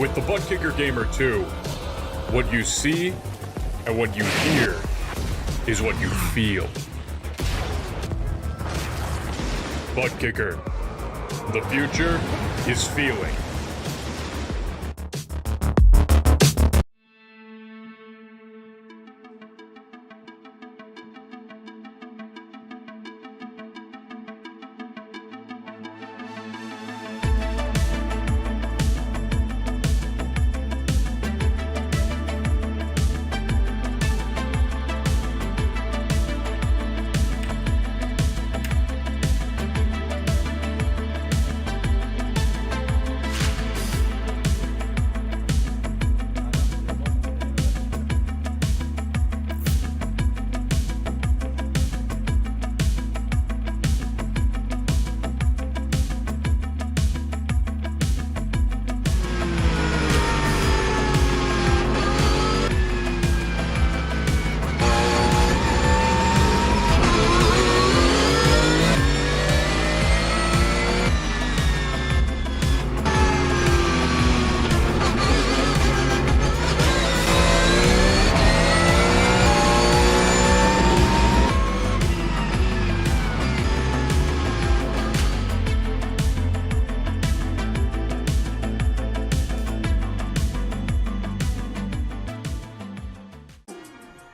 With the Butt Kicker Gamer 2, what you see and what you hear is what you feel. Butt Kicker. The future is feeling.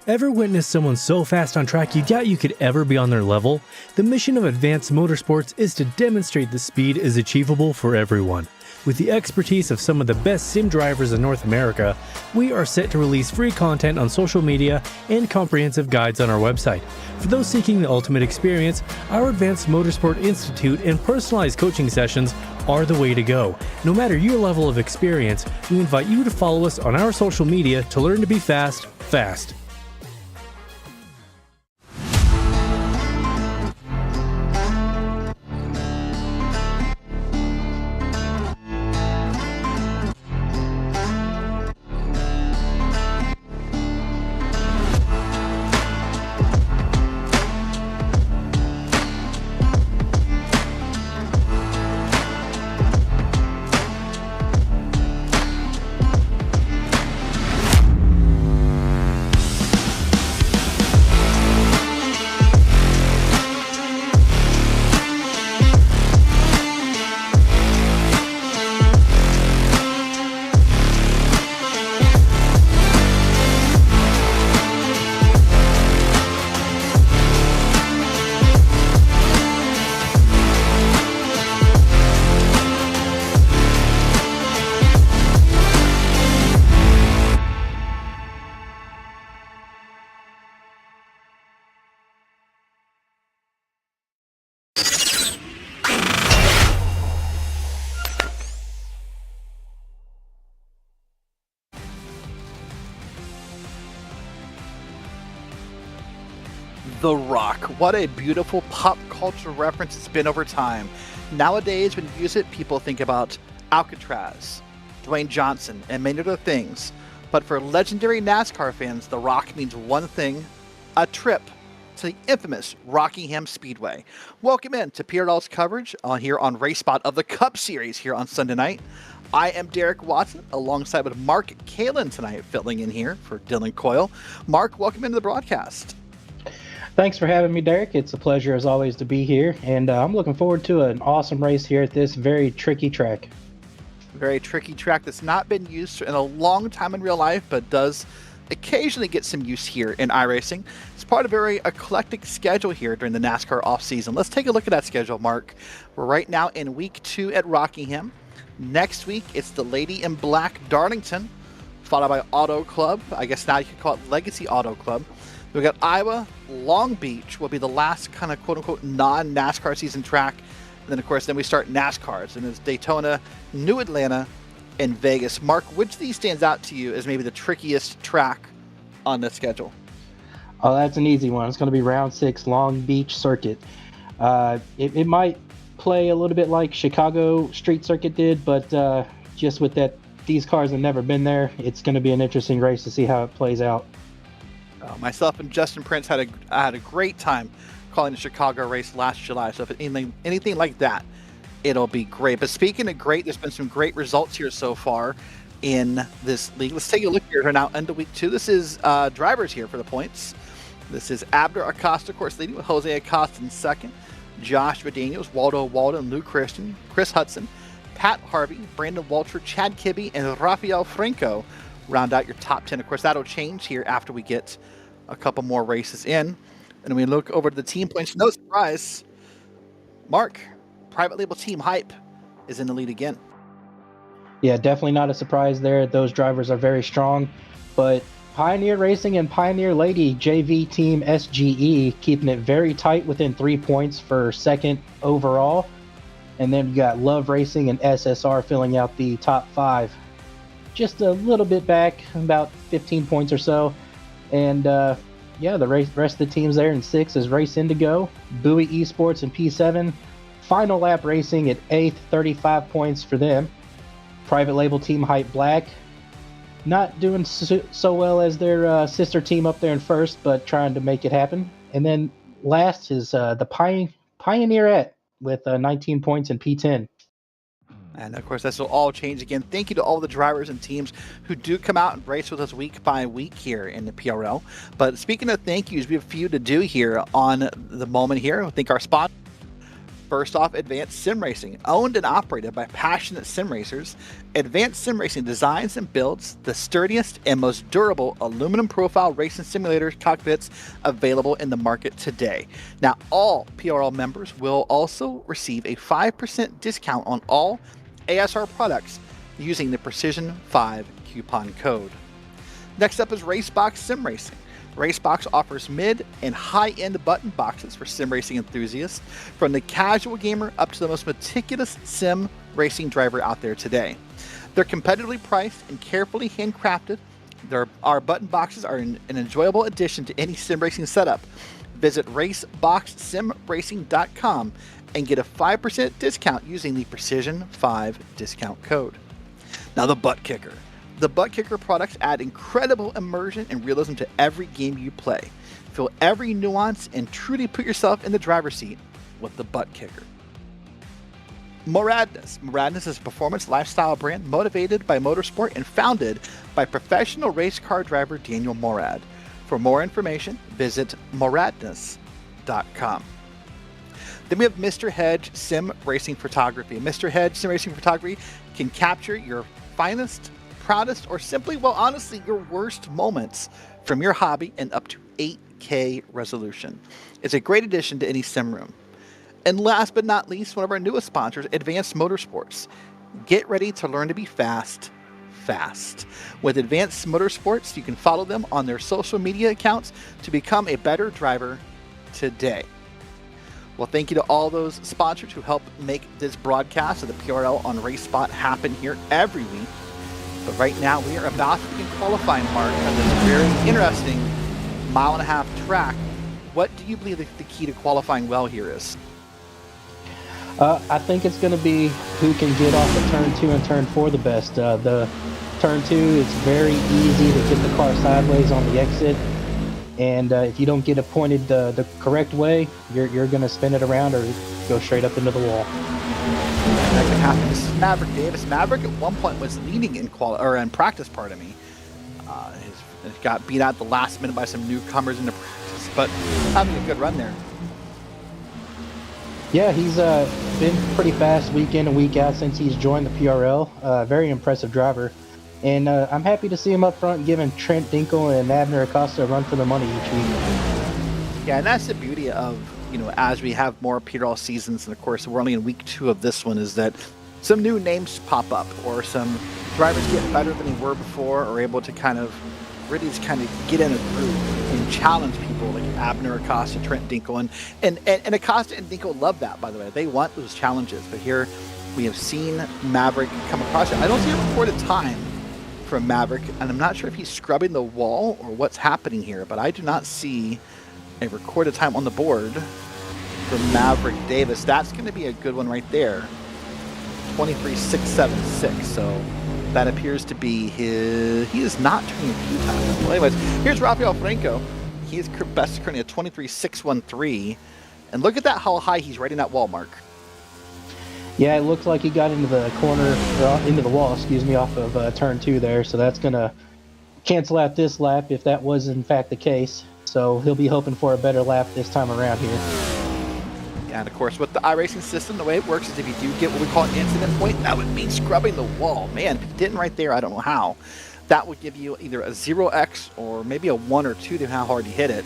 Ever witnessed someone so fast on track you doubt you could ever be on their level? The mission of Advanced Motorsports is to demonstrate the speed is achievable for everyone. With the expertise of some of the best sim drivers in North America, we are set to release free content on social media and comprehensive guides on our website. For those seeking the ultimate experience, our Advanced Motorsport Institute and personalized coaching sessions are the way to go. No matter your level of experience, we invite you to follow us on our social media to learn to be fast. The Rock. What a beautiful pop culture reference it's been over time. Nowadays, when you use it, people think about Alcatraz, Dwayne Johnson, and many other things. But for legendary NASCAR fans, The Rock means one thing: a trip to the infamous Rockingham Speedway. Welcome in to PRL's coverage here on RaceSpot of the Cup Series here on Sunday night. I am Derek Watson, alongside with Mark Kalin tonight, filling in here for Dylan Coyle. Mark, welcome into the broadcast. Thanks for having me, Derek. It's a pleasure, as always, to be here, and I'm looking forward to an awesome race here at this very tricky track. Very tricky track that's not been used in a long time in real life, but does occasionally get some use here in iRacing. It's part of a very eclectic schedule here during the NASCAR offseason. Let's take a look at that schedule, Mark. We're right now in week 2 at Rockingham. Next week, it's the Lady in Black Darlington, followed by Auto Club. I guess now you could call it Legacy Auto Club. We've got Iowa. Long Beach will be the last kind of quote-unquote non-NASCAR season track. And then, of course, then we start NASCARs. And it's Daytona, New Atlanta, and Vegas. Mark, which of these stands out to you as maybe the trickiest track on the schedule? Oh, that's an easy one. It's going to be Round 6, Long Beach Circuit. It might play a little bit like Chicago Street Circuit did, but just with that, these cars have never been there. It's going to be an interesting race to see how it plays out. Myself and Justin Prince had a great time calling the Chicago race last July. So if anything like that, it'll be great. But speaking of great, there's been some great results here so far. in this league. Let's take a look here. We're now into week 2. This is drivers here for the points. This is Abner Acosta, of course, leading with Jose Acosta in second. Joshua Daniels, Waldo Walden, Lou Christian, Chris Hudson, Pat Harvey, Brandon Walter, Chad Kibbe, and Rafael Franco round out your top 10. Of course, that'll change here after we get a couple more races in. And we look over to the team points. No surprise, Mark, private label team Hype is in the lead again. Yeah, definitely not a surprise there. Those drivers are very strong, but Pioneer Racing and Pioneer Lady JV Team SGE keeping it very tight within 3 points for second overall. And then you got Love Racing and SSR filling out the top 5. Just a little bit back, about 15 points or so. And yeah, the rest of the teams there in 6 is Race Indigo, Bowie Esports, and P7. Final Lap Racing at 8th, 35 points for them. Private label team Hype Black, not doing so well as their sister team up there in first, but trying to make it happen. And then last is the Pioneerette with 19 points in P10. And of course, this will all change again. Thank you to all the drivers and teams who do come out and race with us week by week here in the PRL. But speaking of thank yous, we have a few to do here on the moment here. I think our spot. First off, Advanced Sim Racing, owned and operated by passionate sim racers. Advanced Sim Racing designs and builds the sturdiest and most durable aluminum profile racing simulator cockpits available in the market today. Now, all PRL members will also receive a 5% discount on all ASR products using the Precision 5 coupon code. Next up is Racebox Sim Racing. Racebox offers mid and high-end button boxes for sim racing enthusiasts, from the casual gamer up to the most meticulous sim racing driver out there today. They're competitively priced and carefully handcrafted. Our button boxes are an enjoyable addition to any sim racing setup. Visit raceboxsimracing.com and get a 5% discount using the Precision 5 discount code. Now the butt kicker. The Butt Kicker products add incredible immersion and realism to every game you play. Feel every nuance and truly put yourself in the driver's seat with the Butt Kicker. Moradness. Moradness is a performance lifestyle brand motivated by motorsport and founded by professional race car driver Daniel Morad. For more information, visit moradness.com. Then we have Mr. Hedge Sim Racing Photography. Mr. Hedge Sim Racing Photography can capture your finest, proudest, or simply, well, honestly, your worst moments from your hobby in up to 8K resolution. It's a great addition to any sim room. And last but not least, one of our newest sponsors, Advanced Motorsports. Get ready to learn to be fast. With Advanced Motorsports, you can follow them on their social media accounts to become a better driver today. Well, thank you to all those sponsors who help make this broadcast of the PRL on RaceSpot happen here every week. But right now, we are about to begin qualifying, Mark, on this very interesting 1.5 mile track. What do you believe the key to qualifying well here is? I think it's going to be who can get off of turn 2 and turn 4 the best. The turn 2, it's very easy to get the car sideways on the exit. And if you don't get it pointed the correct way, you're going to spin it around or go straight up into the wall. That could happen. This is Maverick Davis. Maverick at one point was leading in practice. Pardon me. He got beat out at the last minute by some newcomers into practice, but having a good run there. Yeah, he's been pretty fast week in and week out since he's joined the PRL. Very impressive driver, and I'm happy to see him up front giving Trent Dinkle and Abner Acosta a run for the money each week. Yeah, and that's the beauty of, as we have more PRL seasons, and of course we're only in week 2 of this one, is that some new names pop up, or some drivers get better than they were before, or able to really just get in a groove and challenge people like Abner Acosta, Trent Dinkle, and Acosta and Dinkle love that, by the way. They want those challenges, but here we have seen Maverick come across it. I don't see a recorded time from Maverick, and I'm not sure if he's scrubbing the wall or what's happening here, but I do not see a recorded time on the board for Maverick Davis. That's going to be a good one right there. 23.676. So that appears to be his. He is not turning a Q time. Well, anyways, here's Rafael Franco. He is best currently at 23.613. And look at that, how high he's rating that wall mark. Yeah, it looks like he got into the corner, or into the wall, excuse me, off of turn 2 there. So that's going to cancel out this lap if that was in fact the case. So he'll be hoping for a better lap this time around here. Yeah, and of course, with the iRacing system, the way it works is if you do get what we call an incident point, that would mean scrubbing the wall. Man, if you didn't right there, I don't know how. That would give you either a 0x or maybe a 1 or 2 to how hard you hit it.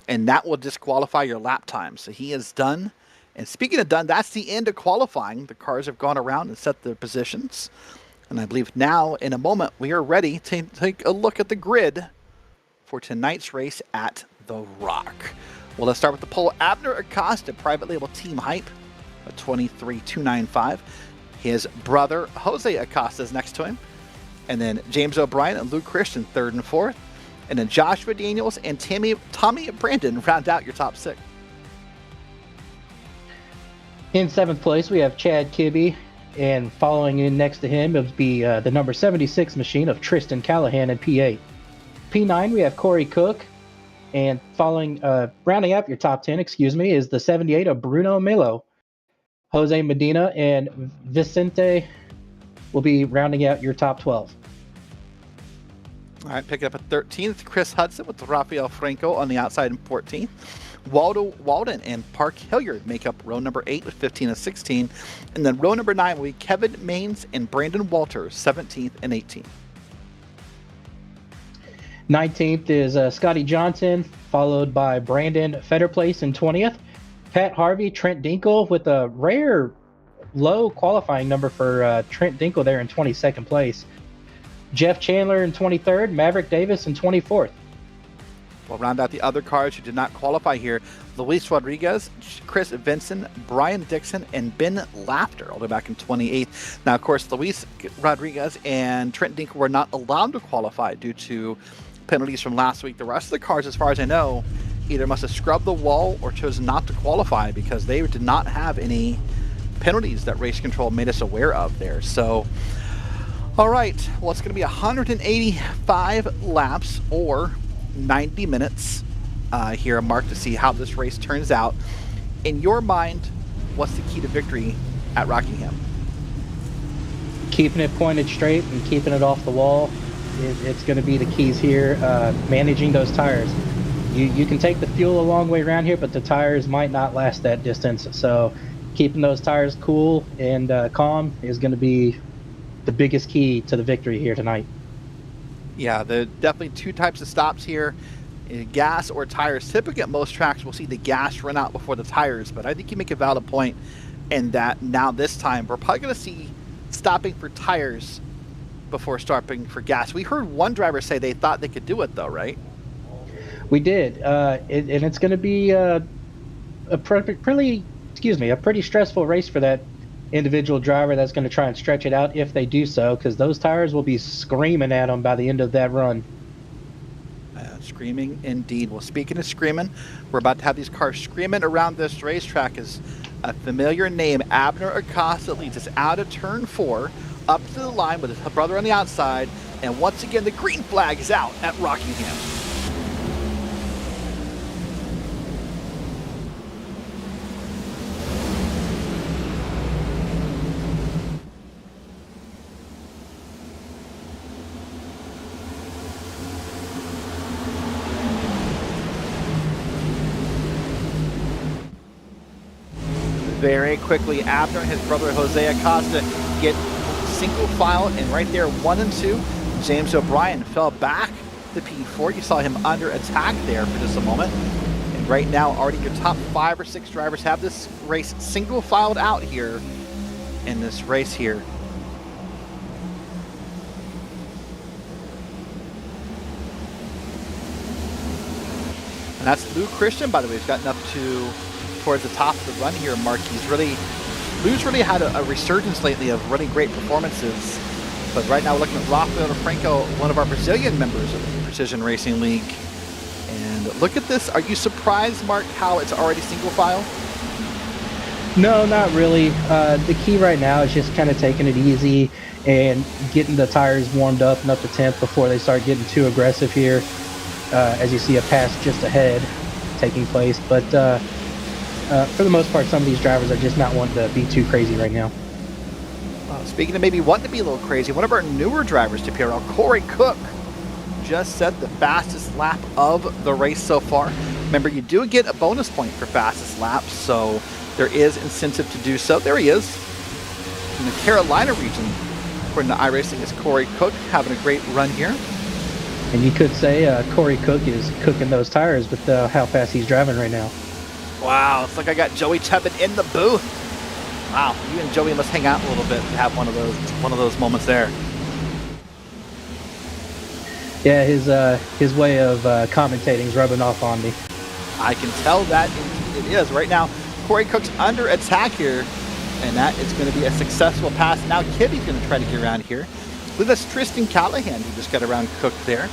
And that will disqualify your lap time. So he is done. And speaking of done, that's the end of qualifying. The cars have gone around and set their positions. And I believe now, in a moment, we are ready to take a look at the grid for tonight's race at The Rock. Well, let's start with the pole. Abner Acosta, private label Team Hype, a 23.295. His brother, Jose Acosta, is next to him. And then James O'Brien and Luke Christian, third and fourth. And then Joshua Daniels and Tommy Brandon round out your top 6. In 7th place, we have Chad Kibbe, and following in next to him would be the number 76 machine of Tristan Callahan in P8. P9, we have Corey Cook, and following, rounding up your top 10, is the 78 of Bruno Melo. Jose Medina and Vicente will be rounding out your top 12. All right, pick up at 13th, Chris Hudson with Rafael Franco on the outside in 14th. Waldo Walden and Park Hilliard make up row number 8 with 15 and 16. And then row number 9 will be Kevin Maines and Brandon Walters, 17th and 18th. 19th is Scotty Johnson, followed by Brandon Fetterplace in 20th. Pat Harvey, Trent Dinkle with a rare low qualifying number for Trent Dinkle there in 22nd place. Jeff Chandler in 23rd, Maverick Davis in 24th. We'll round out the other cars who did not qualify here. Luis Rodriguez, Chris Vinson, Brian Dixon, and Ben Laughter, all the way back in 28th. Now, of course, Luis Rodriguez and Trent Dinkle were not allowed to qualify due to penalties from last week. The rest of the cars, as far as I know, either must have scrubbed the wall or chose not to qualify because they did not have any penalties that race control made us aware of there. So, all right, well, it's going to be 185 laps or 90 minutes here, Mark, to see how this race turns out. In your mind, what's the key to victory at Rockingham? Keeping it pointed straight and keeping it off the wall. It's going to be the keys here. Managing those tires. You can take the fuel a long way around here, but the tires might not last that distance. So keeping those tires cool and calm is going to be the biggest key to the victory here tonight. Yeah, there are definitely 2 types of stops here, gas or tires. Typically at most tracks, we'll see the gas run out before the tires, but I think you make a valid point in that now this time, we're probably going to see stopping for tires before stopping for gas. We heard one driver say they thought they could do it though, right? We did, and it's going to be a pretty stressful race for that individual driver that's going to try and stretch it out if they do so, because those tires will be screaming at them by the end of that run. Screaming indeed. Well, speaking of screaming, we're about to have these cars screaming around this racetrack as a familiar name, Abner Acosta, leads us out of turn 4, up to the line with his brother on the outside, and once again the green flag is out at Rockingham. Very quickly, Abner and his brother Jose Acosta get single file, and right there, 1 and 2. James O'Brien fell back to P4. You saw him under attack there for just a moment. And right now, already your top 5 or 6 drivers have this race single filed out here in this race here. And that's Luke Christian, by the way. He's gotten up towards the top of the run here, Mark. Lou's really had a resurgence lately of really great performances. But right now we're looking at Rafael Franco, one of our Brazilian members of the Precision Racing League. And look at this. Are you surprised, Mark, how it's already single file? No, not really. The key right now is just kind of taking it easy and getting the tires warmed up and up to temp before they start getting too aggressive here. As you see a pass just ahead taking place. But for the most part, some of these drivers are just not wanting to be too crazy right now. Speaking of maybe wanting to be a little crazy, one of our newer drivers to PRL, Corey Cook, just set the fastest lap of the race so far. Remember, you do get a bonus point for fastest lap, so there is incentive to do so. There he is. In the Carolina region, according to iRacing, is Corey Cook having a great run here. And you could say Corey Cook is cooking those tires with how fast he's driving right now. Wow, it's like I got Joey Chapman in the booth. Wow, you and Joey must hang out a little bit to have one of those moments there. Yeah, his way of commentating is rubbing off on me. I can tell that it is. Right now, Corey Cook's under attack here, and that is going to be a successful pass. Now Kibby's going to try to get around here. I believe that's Tristan Callahan who just got around Cook there.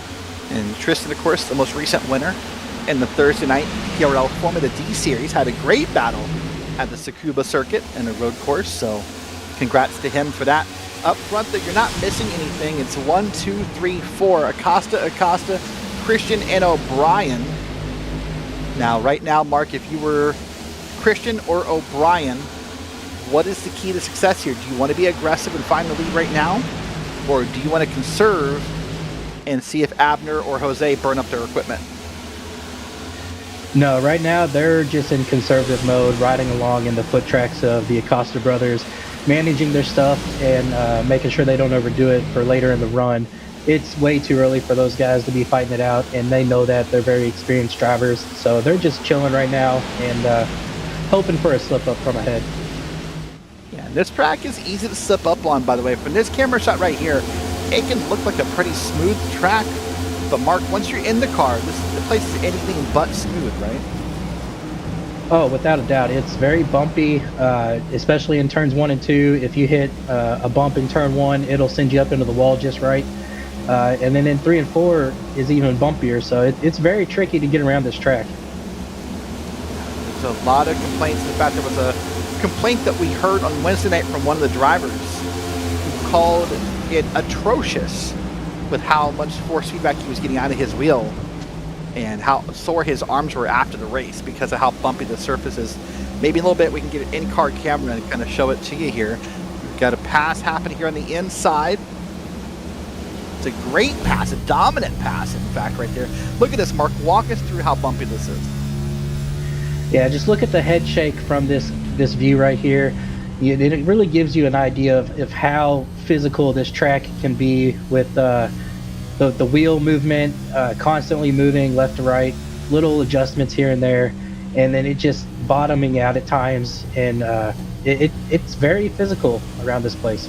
And Tristan, of course, the most recent winner in the Thursday night PRL Formula D Series, had a great battle at the Tsukuba circuit and a road course, so congrats to him for that. Up front, that you're not missing anything. It's 1, 2, 3, 4. Acosta, Christian, and O'Brien. Now, right now, Mark, if you were Christian or O'Brien, what is the key to success here? Do you want to be aggressive and find the lead right now? Or do you want to conserve and see if Abner or Jose burn up their equipment? No, right now they're just in conservative mode, riding along in the foot tracks of the Acosta brothers, managing their stuff and making sure they don't overdo it for later in the run. It's way too early for those guys to be fighting it out, and they know that. They're very experienced drivers, so they're just chilling right now and hoping for a slip up from ahead. Yeah, this track is easy to slip up on, by the way. From this camera shot right here, it can look like a pretty smooth track. But Mark, once you're in the car, the place is anything but smooth, right? Oh, without a doubt. It's very bumpy, especially in turns 1 and 2. If you hit a bump in turn 1, it'll send you up into the wall just right. And then in 3 and 4 is even bumpier, so it's very tricky to get around this track. There's a lot of complaints. In fact, there was a complaint that we heard on Wednesday night from one of the drivers who called it atrocious with how much force feedback he was getting out of his wheel and how sore his arms were after the race because of how bumpy the surface is. Maybe in a little bit we can get an in-car camera and kind of show it to you here. We've got a pass happening here on the inside. It's a great pass, a dominant pass, in fact, right there. Look at this, Mark. Walk us through how bumpy this is. Yeah, just look at the head shake from this view right here. It really gives you an idea of how physical this track can be with the wheel movement, constantly moving left to right, little adjustments here and there, and then it just bottoming out at times, and it's very physical around this place.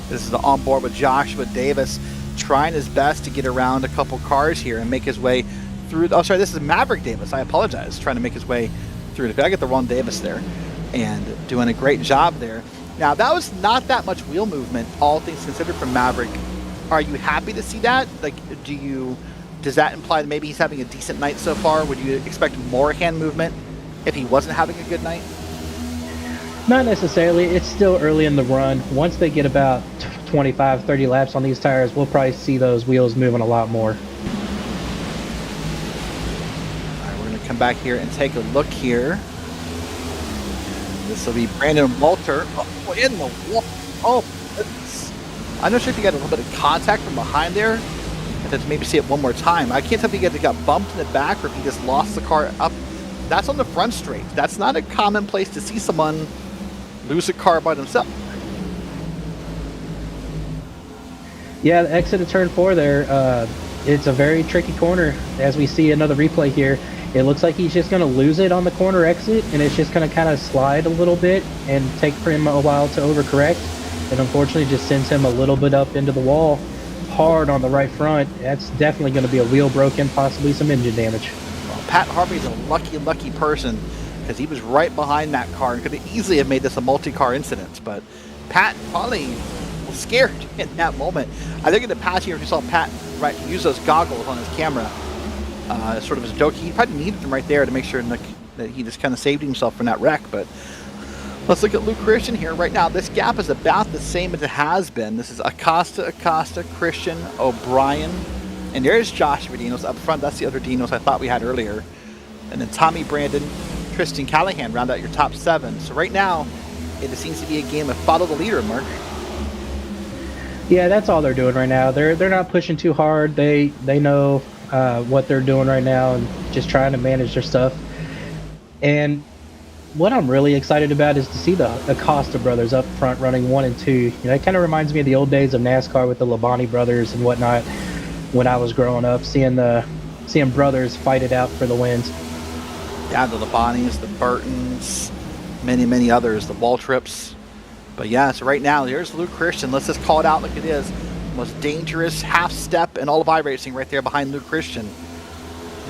This is the onboard with Joshua Davis trying his best to get around a couple cars here and make his way through. Oh, sorry, this is Maverick Davis. I apologize. Trying to make his way through. I got the wrong Davis there, and doing a great job there. Now, that was not that much wheel movement, all things considered, from Maverick. Are you happy to see that? Like, does that imply that maybe he's having a decent night so far? Would you expect more hand movement if he wasn't having a good night? Not necessarily. It's still early in the run. Once they get about 25, 30 laps on these tires, we'll probably see those wheels moving a lot more. All right, we're going to come back here and take a look here. This will be Brandon Walter. Oh, in the wall. Oh, goodness. I'm not sure if you got a little bit of contact from behind there. I have to maybe see it one more time. I can't tell if he got bumped in the back or if he just lost the car up. That's on the front straight. That's not a common place to see someone lose a car by themselves. Yeah, the exit of turn 4 there, it's a very tricky corner. As we see another replay here, it looks like he's just going to lose it on the corner exit, and it's just going to kind of slide a little bit and take for him a while to overcorrect. And unfortunately just sends him a little bit up into the wall, hard on the right front. That's definitely going to be a wheel broken, possibly some engine damage. Well, Pat Harvey's a lucky person because he was right behind that car and could easily have made this a multi-car incident. But Pat probably was scared in that moment. I think in the past here, if you saw Pat use those goggles on his camera, sort of as a joke, he probably needed them right there to make sure that he just kind of saved himself from that wreck. But let's look at Luke Christian here. Right now, this gap is about the same as it has been. This is Acosta, Christian, O'Brien, and there's Joshua Dinos up front. That's the other Dinos I thought we had earlier. And then Tommy Brandon, Tristan Callahan round out your top 7. So right now, it seems to be a game of follow the leader, Mark. Yeah, that's all they're doing right now. They're not pushing too hard. They know what they're doing right now and just trying to manage their stuff. And what I'm really excited about is to see the Acosta brothers up front running 1 and 2. You know, it kind of reminds me of the old days of NASCAR with the Labonte brothers and whatnot when I was growing up, seeing brothers fight it out for the wins. Yeah, the Labontes, the Burtons, many others, the Waltrips. But yeah, so right now, here's Luke Christian. Let's just call it out like it is. Most dangerous half step in all of iRacing right there behind Luke Christian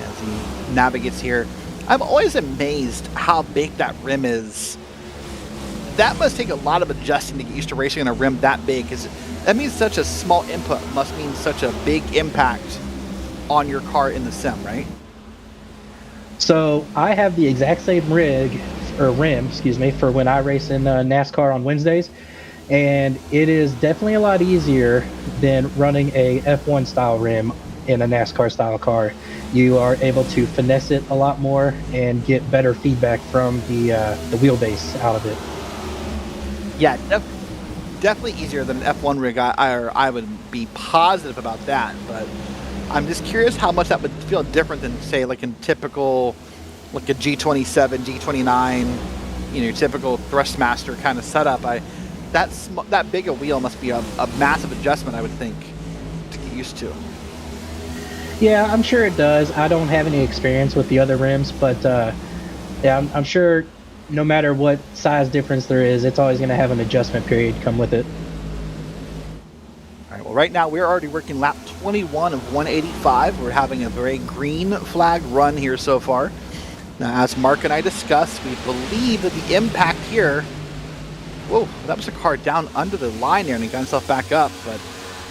as he navigates here. I'm always amazed how big that rim is. That must take a lot of adjusting to get used to racing on a rim that big, because that means such a small input must mean such a big impact on your car in the sim, right? So I have the exact same rim, for when I race in NASCAR on Wednesdays, and it is definitely a lot easier than running a F1 style rim in a NASCAR style car. You are able to finesse it a lot more and get better feedback from the wheelbase out of it. Yeah, definitely easier than an F1 rig. I would be positive about that, but I'm just curious how much that would feel different than, say, like in typical, like a G27, G29, you know, your typical Thrustmaster kind of setup. That big a wheel must be a massive adjustment, I would think, to get used to. Yeah, I'm sure it does. I don't have any experience with the other rims, but yeah, I'm sure no matter what size difference there is, it's always going to have an adjustment period come with it. All right, well, right now we're already working lap 21 of 185. We're having a very green flag run here so far. Now, as Mark and I discussed, we believe that the impact here, whoa, that was a car down under the line there, and he got himself back up. But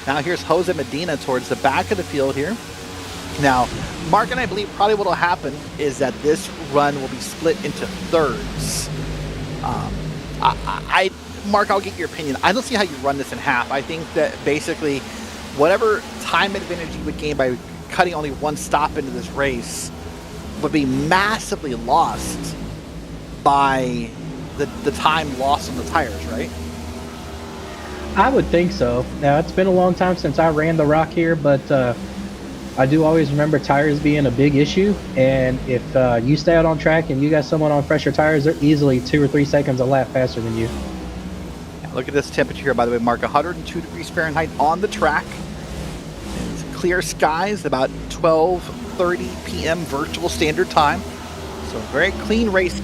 now here's Jose Medina towards the back of the field here. Now, Mark and I believe probably what will happen is that this run will be split into thirds. Mark, I'll get your opinion. I don't see how you run this in half. I think that basically whatever time advantage you would gain by cutting only one stop into this race would be massively lost by the time lost on the tires, right? I would think so. Now, it's been a long time since I ran the Rock here, but I do always remember tires being a big issue, and if you stay out on track and you got someone on fresher tires, they're easily 2 or 3 seconds a lap faster than you. Look at this temperature here, by the way, Mark. 102 degrees Fahrenheit on the track. It's clear skies, about 12:30 p.m. virtual standard time. So very clean race.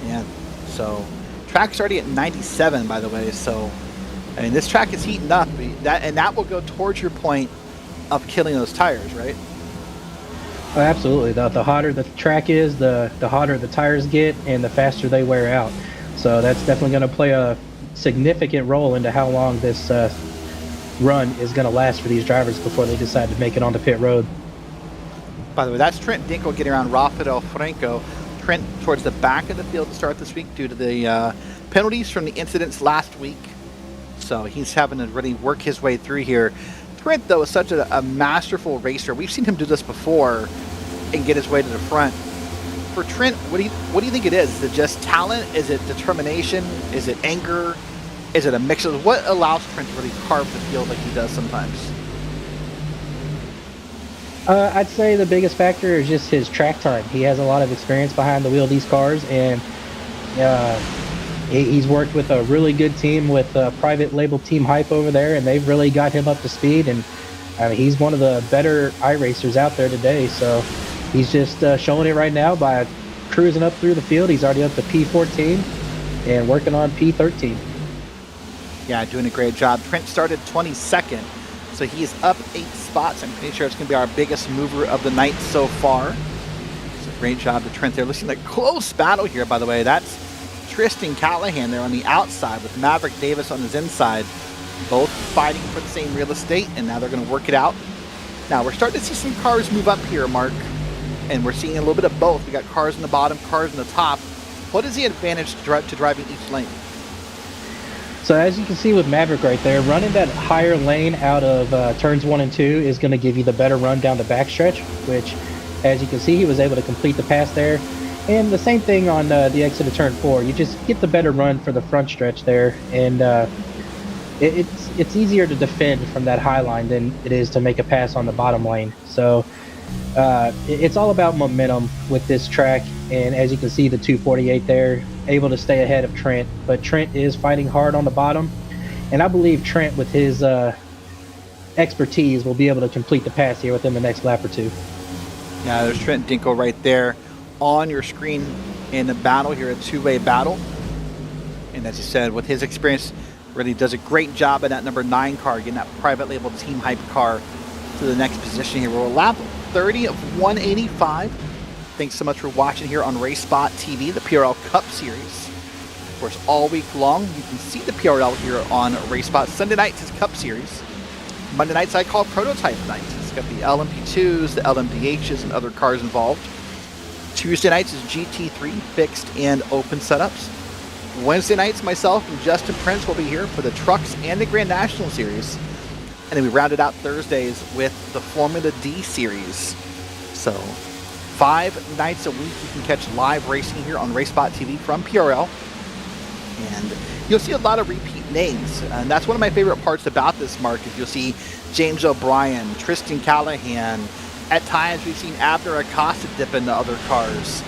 Yeah, so track's already at 97, by the way. So, I mean, this track is heating up. That will go towards your point of killing those tires, right? Oh, absolutely. The hotter the track is, the hotter the tires get, and the faster they wear out. So that's definitely going to play a significant role into how long this run is going to last for these drivers before they decide to make it onto pit road. By the way, that's Trent Dinkel getting around Rafael Franco. Trent towards the back of the field to start this week due to the penalties from the incidents last week. So he's having to really work his way through here. Trent, though, is such a masterful racer. We've seen him do this before and get his way to the front. For Trent, what do you think it is? Is it just talent? Is it determination? Is it anger? Is it a mix of what allows Trent to really carve the field like he does sometimes? I'd say the biggest factor is just his track time. He has a lot of experience behind the wheel of these cars, and he's worked with a really good team with private label Team Hype over there, and they've really got him up to speed. And he's one of the better iRacers out there today. So he's just showing it right now by cruising up through the field. He's already up to P14 and working on P13. Yeah, doing a great job. Trent started 22nd, so he is up 8 spots. I'm pretty sure it's going to be our biggest mover of the night so far. So great job to Trent there. Looking like a close battle here, by the way. That's Tristan Callahan there on the outside with Maverick Davis on his inside. Both fighting for the same real estate, and now they're going to work it out. Now, we're starting to see some cars move up here, Mark, and we're seeing a little bit of both. We got cars in the bottom, cars in the top. What is the advantage to driving each lane? So as you can see with Maverick right there, running that higher lane out of turns 1 and 2 is going to give you the better run down the backstretch, which, as you can see, he was able to complete the pass there. And the same thing on the exit of turn 4. You just get the better run for the front stretch there. And it's easier to defend from that high line than it is to make a pass on the bottom lane. So it's all about momentum with this track, and as you can see, the 248 there, able to stay ahead of Trent, but Trent is fighting hard on the bottom, and I believe Trent, with his expertise, will be able to complete the pass here within the next lap or two. Yeah, there's Trent Dinkel right there on your screen in the battle here, a two-way battle. And as you said, with his experience, really does a great job in that number 9 car, getting that private label team hype car to the next position here. We're lap 30 of 185. Thanks so much for watching here on RaceSpotTV, the PRL Cup Series. Of course, all week long, you can see the PRL here on RaceSpot. Sunday nights is Cup Series. Monday nights I call Prototype Night. It's got the LMP2s, the LMDHs, and other cars involved. Tuesday nights is GT3, fixed and open setups. Wednesday nights, myself and Justin Prince will be here for the Trucks and the Grand National Series. And then we rounded out Thursdays with the Formula D Series. So 5 nights a week you can catch live racing here on RaceSpotTV from PRL. And you'll see a lot of repeat names. And that's one of my favorite parts about this, Mark, is you'll see James O'Brien, Tristan Callahan. At times we've seen Abner Acosta dip into other cars.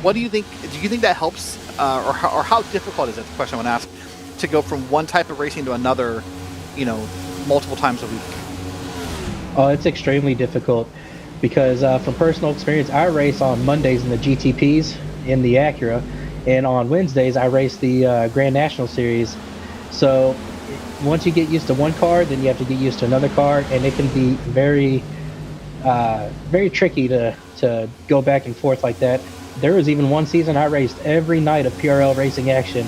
What do you think? Do you think that helps, or how difficult is it? The question I want to ask, to go from one type of racing to another, multiple times a week. Oh, it's extremely difficult because from personal experience, I race on Mondays in the GTPs in the Acura, and on Wednesdays I race the Grand National Series. So once you get used to one car, then you have to get used to another car, and it can be very, very tricky to go back and forth like that. There was even one season I raced every night of PRL racing action,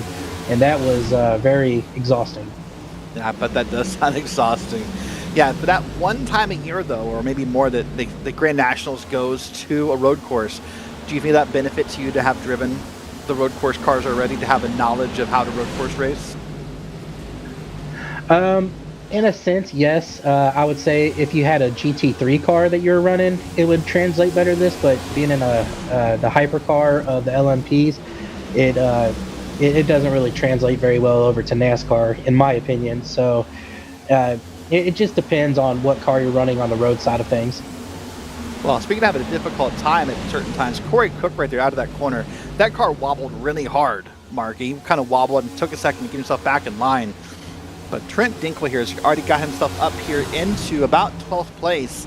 and that was very exhausting. Yeah, but that does sound exhausting. Yeah, but that one time a year, though, or maybe more, that the Grand Nationals goes to a road course, do you think that benefits you to have driven the road course cars already, to have a knowledge of how to road course race? In a sense, yes. I would say if you had a GT3 car that you're running, it would translate better to this, but being in the hypercar of the LMPs, it doesn't really translate very well over to NASCAR, in my opinion. So it just depends on what car you're running on the road side of things. Well, speaking of having a difficult time at certain times, Corey Cook right there out of that corner, that car wobbled really hard, Mark. He kind of wobbled and took a second to get himself back in line. But Trent Dinkel here has already got himself up here into about 12th place.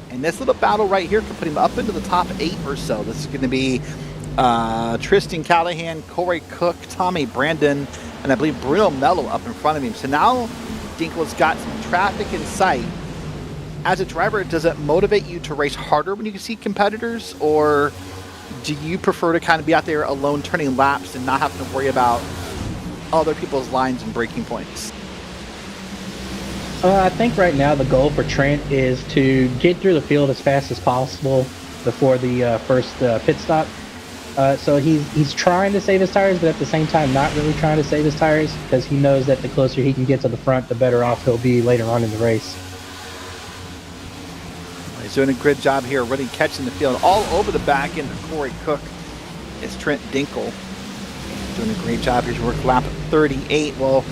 And this little battle right here could put him up into the top 8 or so. This is going to be Tristan Callahan, Corey Cook, Tommy Brandon, and I believe Bruno Mello up in front of him. So now Dinkel's got some traffic in sight. As a driver, does it motivate you to race harder when you can see competitors? Or do you prefer to kind of be out there alone turning laps and not having to worry about other people's lines and braking points? I think right now the goal for Trent is to get through the field as fast as possible before the first pit stop. So he's trying to save his tires, but at the same time not really trying to save his tires, because he knows that the closer he can get to the front, the better off he'll be later on in the race. He's doing a good job here, really catching the field all over the back end of Corey Cook. It's Trent Dinkel doing a great job here to work lap 38. Well,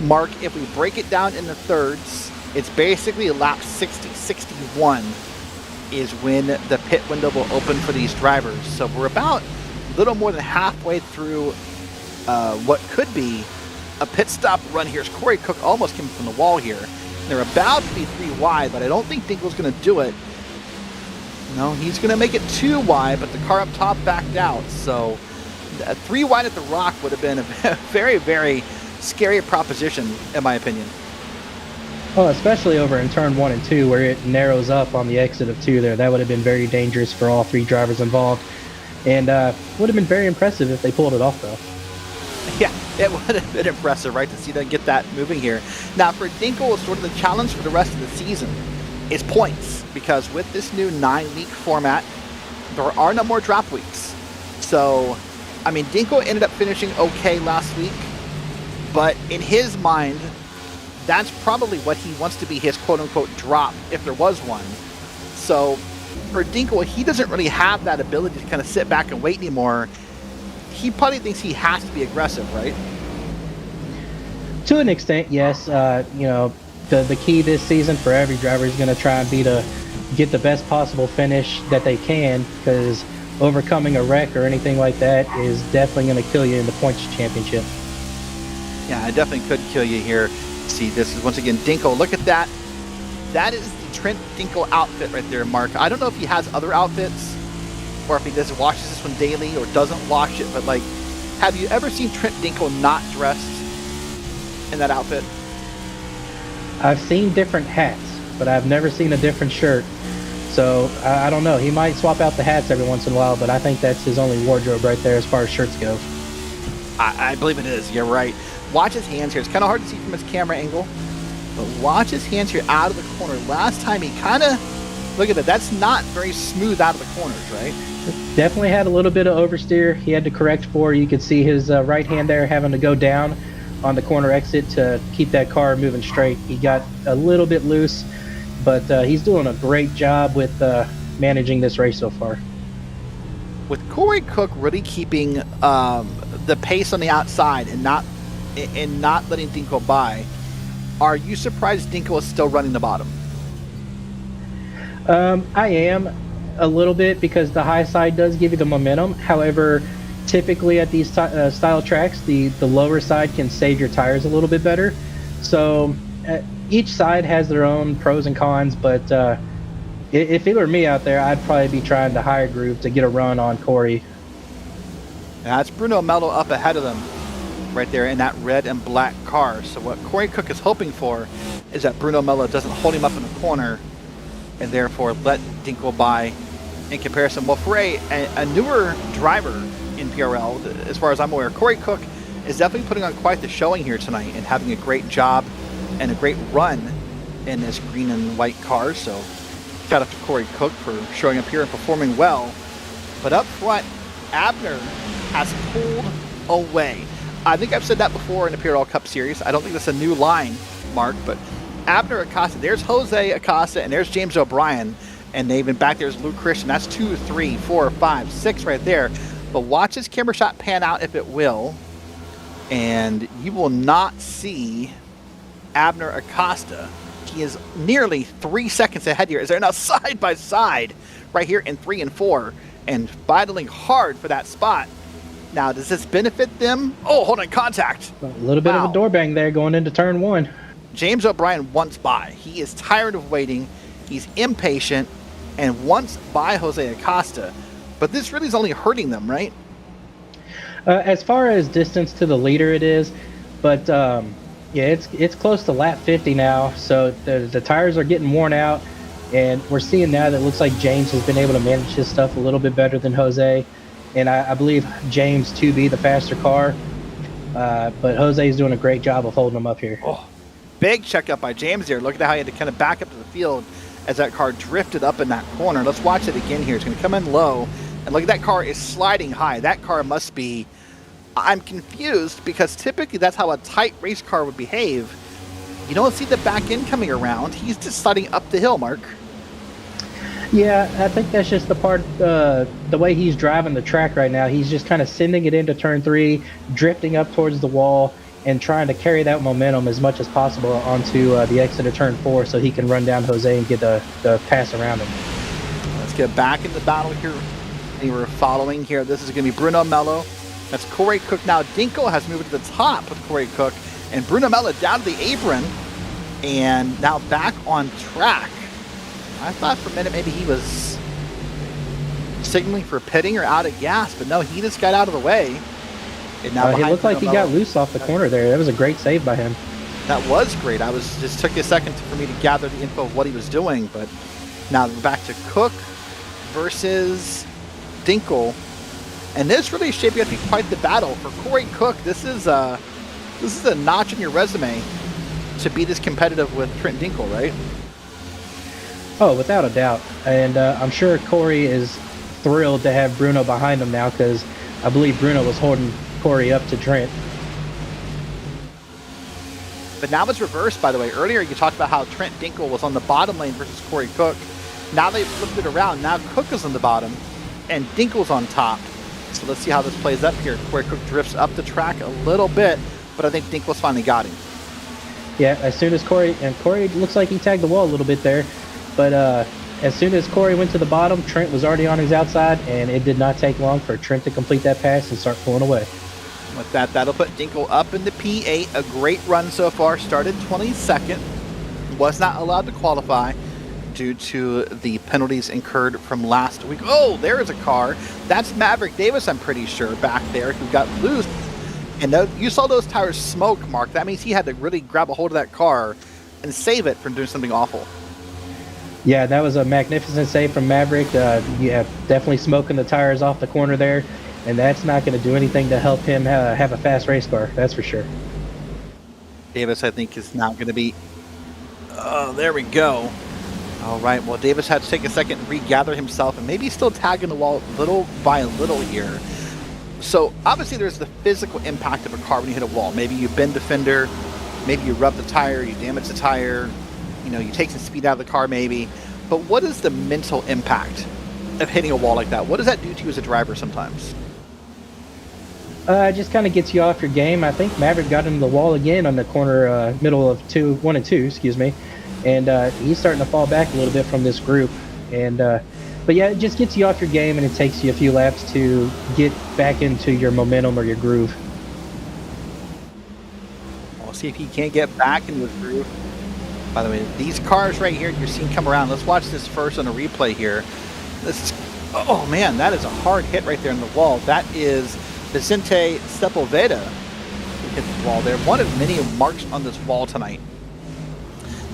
Mark, if we break it down into thirds, it's basically lap 60, 61 is when the pit window will open for these drivers. So we're about a little more than halfway through what could be a pit stop run here. As Corey Cook almost came from the wall here. They're about to be 3 wide, but I don't think Dinkel's going to do it. No, he's going to make it 2 wide, but the car up top backed out. So 3 wide at the Rock would have been a very, very scary proposition, in my opinion. Well, especially over in turn 1 and 2, where it narrows up on the exit of 2 there. That would have been very dangerous for all 3 drivers involved. And would have been very impressive if they pulled it off, though. Yeah, it would have been impressive, right, to see them get that moving here. Now, for Dinkel, it's sort of the challenge for the rest of the season is points, because with this new 9-week format, there are no more drop weeks. So, I mean, Dinkel ended up finishing okay last week, but in his mind, that's probably what he wants to be his quote-unquote drop, if there was one. So, for Dinkel, he doesn't really have that ability to kind of sit back and wait anymore. He probably thinks he has to be aggressive, right? To an extent, yes. The key this season for every driver is going to try and be to get the best possible finish that they can, because overcoming a wreck or anything like that is definitely going to kill you in the points championship. Yeah, it definitely could kill you here. See, this is once again Dinkel. Look at that. That is the Trent Dinkel outfit right there, Mark. I don't know if he has other outfits or if he just washes this one daily or doesn't wash it, but like, have you ever seen Trent Dinkel not dressed in that outfit? I've seen different hats, but I've never seen a different shirt. So I don't know. He might swap out the hats every once in a while, but I think that's his only wardrobe right there as far as shirts go. I believe it is. You're right. Watch his hands here. It's kind of hard to see from his camera angle, but watch his hands here out of the corner. Last time he kind of, look at that. That's not very smooth out of the corners, right? Definitely had a little bit of oversteer. He had to correct for. You could see his right hand there having to go down on the corner exit to keep that car moving straight. He got a little bit loose, but he's doing a great job with managing this race so far. With Corey Cook really keeping the pace on the outside and not letting Dinkel by, are you surprised Dinkel is still running the bottom? I am a little bit, because the high side does give you the momentum. However, typically at these style tracks, the lower side can save your tires a little bit better. So each side has their own pros and cons, but if it were me out there, I'd probably be trying the higher groove to get a run on Corey. That's Bruno Mello up ahead of them right there in that red and black car. So what Corey Cook is hoping for is that Bruno Mello doesn't hold him up in the corner and therefore let Dinkel by in comparison. Well, for a newer driver in PRL, as far as I'm aware, Corey Cook is definitely putting on quite the showing here tonight and having a great job and a great run in this green and white car. So shout out to Corey Cook for showing up here and performing well. But up front, Abner has pulled away. I think I've said that before in the PRL Cup Series. I don't think that's a new line, Mark, but Abner Acosta, there's Jose Acosta and there's James O'Brien, and even back there's Luke Christian. That's 2, 3, 4, 5, 6 right there. But watch this camera shot pan out if it will, and you will not see Abner Acosta. He is nearly 3 seconds ahead here as they're now side by side right here in 3 and 4 and battling hard for that spot. Now, does this benefit them? Oh, hold on, contact. A little bit of a door bang there going into turn 1. James O'Brien wants by. He is tired of waiting. He's impatient and wants by Jose Acosta. But this really is only hurting them, right? As far as distance to the leader, it is. But, yeah, it's close to lap 50 now. So the tires are getting worn out. And we're seeing now that it looks like James has been able to manage his stuff a little bit better than Jose. And I believe James to be the faster car. But Jose is doing a great job of holding him up here. Oh, big checkup by James there. Look at how he had to kind of back up to the field as that car drifted up in that corner. Let's watch it again here. It's going to come in low. And look at that car is sliding high. That car must be... I'm confused because typically that's how a tight race car would behave. You don't see the back end coming around. He's just sliding up the hill, Mark. Yeah, I think that's just the part, the way he's driving the track right now. He's just kind of sending it into turn 3, drifting up towards the wall, and trying to carry that momentum as much as possible onto the exit of turn 4 so he can run down Jose and get the pass around him. Let's get back in the battle here. And we're following here. This is going to be Bruno Mello. That's Corey Cook. Now Dinkel has moved to the top with Corey Cook. And Bruno Mello down to the apron. And now back on track. I thought for a minute maybe he was signaling for pitting or out of gas. But no, he just got out of the way. And now it looked like he got loose off the corner there. That was a great save by him. That was great. Just took a second for me to gather the info of what he was doing. But now we're back to Cook versus Dinkel. And this really is shaping up to be quite the battle for Corey Cook. This is a notch in your resume to be this competitive with Trent Dinkel, right? Oh, without a doubt. And I'm sure Corey is thrilled to have Bruno behind him now, because I believe Bruno was holding Corey up to Trent. But now it's reversed, by the way. Earlier you talked about how Trent Dinkel was on the bottom lane versus Corey Cook. Now they've flipped it around. Now Cook is on the bottom and Dinkel's on top. So let's see how this plays up here. Corey Cook drifts up the track a little bit, but I think Dinkel's finally got him. Yeah, as soon as Corey looks like he tagged the wall a little bit there, but as soon as Corey went to the bottom, Trent was already on his outside, and it did not take long for Trent to complete that pass and start pulling away. With that, that'll put Dinkel up in the P8. A great run so far. Started 22nd. Was not allowed to qualify due to the penalties incurred from last week. Oh, there is a car. That's Maverick Davis, I'm pretty sure, back there, who got loose. And you saw those tires smoke, Mark. That means he had to really grab a hold of that car and save it from doing something awful. Yeah, that was a magnificent save from Maverick. Yeah, definitely smoking the tires off the corner there. And that's not going to do anything to help him have a fast race car, that's for sure. Davis, I think, is now going to be... Oh, there we go. All right, well, Davis had to take a second and regather himself, and maybe he's still tagging the wall little by little here. So, obviously, there's the physical impact of a car when you hit a wall. Maybe you bend the fender, maybe you rub the tire, you damage the tire, you take some speed out of the car maybe. But what is the mental impact of hitting a wall like that? What does that do to you as a driver sometimes? It just kind of gets you off your game. I think Maverick got into the wall again on the corner, middle of 1 and 2, excuse me. And he's starting to fall back a little bit from this group. And but yeah, it just gets you off your game, and it takes you a few laps to get back into your momentum or your groove. We'll see if he can't get back into his groove. By the way, these cars right here you're seeing come around. Let's watch this first on a replay here. Oh man, that is a hard hit right there in the wall. That is Vicente Sepulveda who hit the wall there. One of many marks on this wall tonight.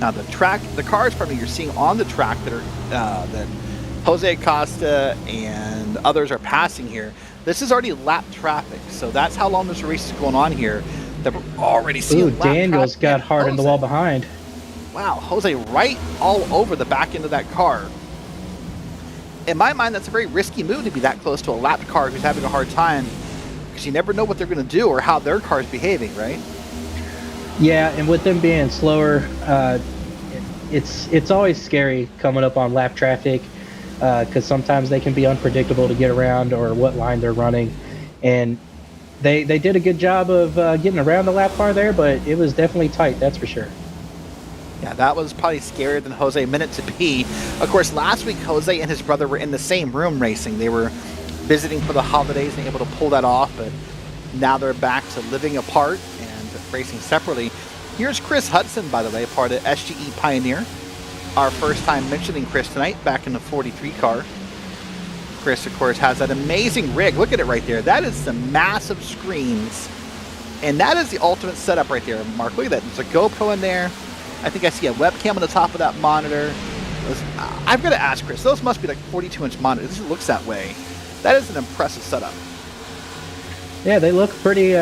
Now the cars you're seeing on the track that are that Jose Acosta and others are passing here. This is already lap traffic, so that's how long this race is going on here. That we're already seeing. Ooh, Daniels got hard in the wall behind. Wow, Jose right all over the back end of that car. In my mind, that's a very risky move to be that close to a lapped car who's having a hard time, because you never know what they're going to do or how their car's behaving, right? Yeah, and with them being slower, it's always scary coming up on lap traffic, because sometimes they can be unpredictable to get around or what line they're running. And they did a good job of getting around the lap car there, but it was definitely tight, that's for sure. Yeah, that was probably scarier than Jose meant it to be. Of course, last week, Jose and his brother were in the same room racing. They were visiting for the holidays and able to pull that off, but now they're back to living apart and racing separately. Here's Chris Hudson, by the way, part of SGE Pioneer. Our first time mentioning Chris tonight, back in the 43 car. Chris, of course, has that amazing rig. Look at it right there. That is some massive screens. And that is the ultimate setup right there, Mark. Look at that. There's a GoPro in there. I think I see a webcam on the top of that monitor. I've got to ask Chris, those must be like 42-inch monitors. This looks that way. That is an impressive setup. Yeah, they look pretty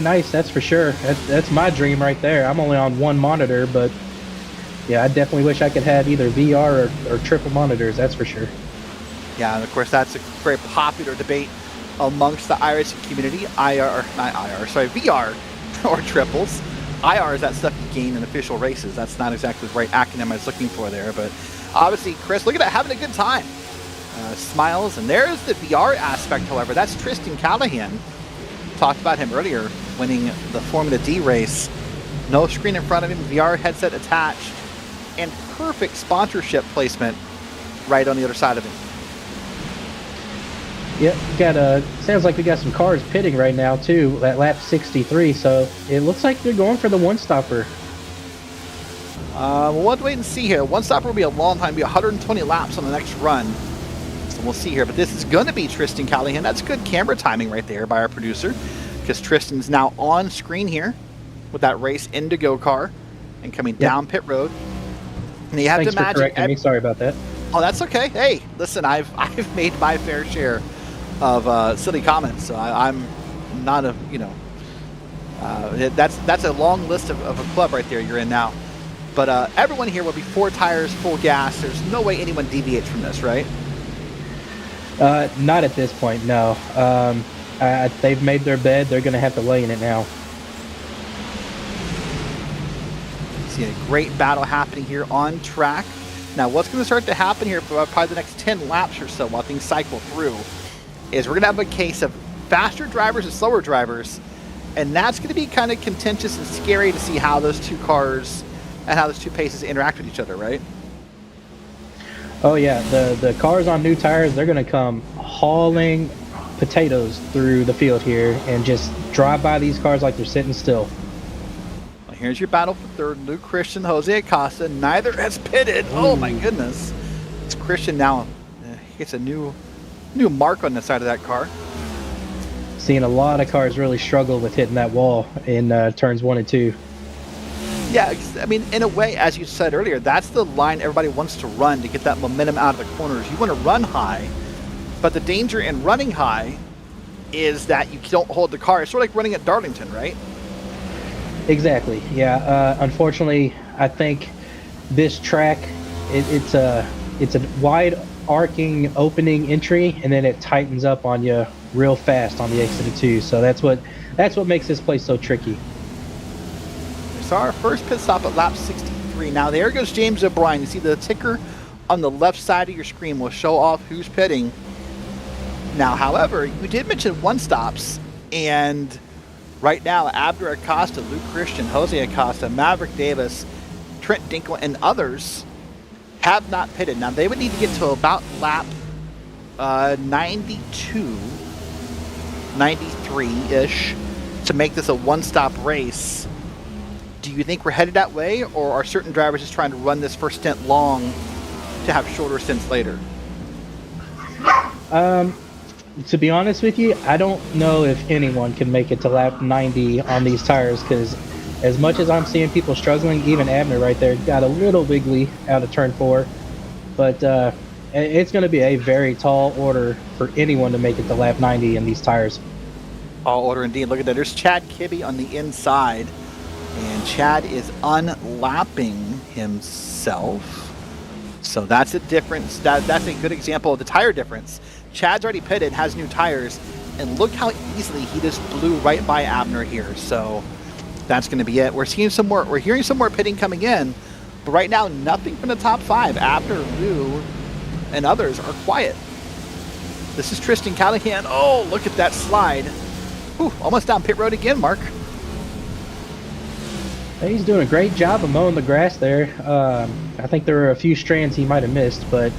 nice, that's for sure. That's my dream right there. I'm only on one monitor, but yeah, I definitely wish I could have either VR or triple monitors, that's for sure. Yeah, and of course that's a very popular debate amongst the iRacing community. VR or triples. IR is that stuff you gain in official races. That's not exactly the right acronym I was looking for there, but obviously, Chris, look at that, having a good time. Smiles, and there's the VR aspect, however. That's Tristan Callahan. Talked about him earlier, winning the Formula D race. No screen in front of him, VR headset attached, and perfect sponsorship placement right on the other side of him. Yep, sounds like we got some cars pitting right now too at lap 63, so it looks like they're going for the one-stopper. We'll have to wait and see here. One-stopper will be a long time, be 120 laps on the next run. So we'll see here, but this is going to be Tristan Callahan. That's good camera timing right there by our producer, because Tristan's now on screen here with that Race Indigo car and coming down pit road. And you have Thanks to imagine. For correcting me. Sorry about that. Oh, that's okay. Hey, listen, I've made my fair share of silly comments, so I'm not a that's a long list of a club right there you're in now. But everyone here will be 4 tires, full gas. There's no way anyone deviates from this, right? Not at this point, no. They've made their bed. They're going to have to lay in it now. See a great battle happening here on track. Now, what's going to start to happen here for probably the next 10 laps or so while things cycle through is we're going to have a case of faster drivers and slower drivers And that's going to be kind of contentious and scary to see how those two cars and how those two paces interact with each other, right? Oh yeah, the cars on new tires, they're going to come hauling potatoes through the field here and just drive by these cars like they're sitting still. Well, here's your battle for third. Luke Christian, Jose Acosta. Neither has pitted. Oh my goodness. It's Christian now. He gets a new mark on the side of that car. Seeing a lot of cars really struggle with hitting that wall in turns 1 and 2. Yeah, I mean, in a way, as you said earlier, that's the line everybody wants to run to get that momentum out of the corners. You want to run high, but the danger in running high is that you don't hold the car. It's sort of like running at Darlington, right? Exactly. Yeah. Unfortunately, I think this track it's a wide arcing opening entry, and then it tightens up on you real fast on the exit of 2. So that's what makes this place so tricky. We saw our first pit stop at lap 63. Now there goes James O'Brien. You see the ticker on the left side of your screen will show off who's pitting. Now, however, you did mention one stops, and right now Abner Acosta, Luke Christian, Jose Acosta, Maverick Davis, Trent Dinkle, and others have not pitted. Now they would need to get to about lap 92, 93-ish to make this a one-stop race. Do you think we're headed that way, or are certain drivers just trying to run this first stint long to have shorter stints later? To be honest with you, I don't know if anyone can make it to lap 90 on these tires, because as much as I'm seeing people struggling, even Abner right there got a little wiggly out of turn 4. But it's going to be a very tall order for anyone to make it to lap 90 in these tires. Tall order indeed. Look at that. There's Chad Kibbe on the inside. And Chad is unlapping himself. So that's a difference. That's a good example of the tire difference. Chad's already pitted, has new tires, and look how easily he just blew right by Abner here. So that's going to be it. We're hearing some more pitting coming in, but right now nothing from the top 5. Abner, Lou, and others are quiet. This is Tristan Callahan. Oh, look at that slide. Whew, almost down pit road again, Mark. He's doing a great job of mowing the grass there. I think there were a few strands he might have missed, but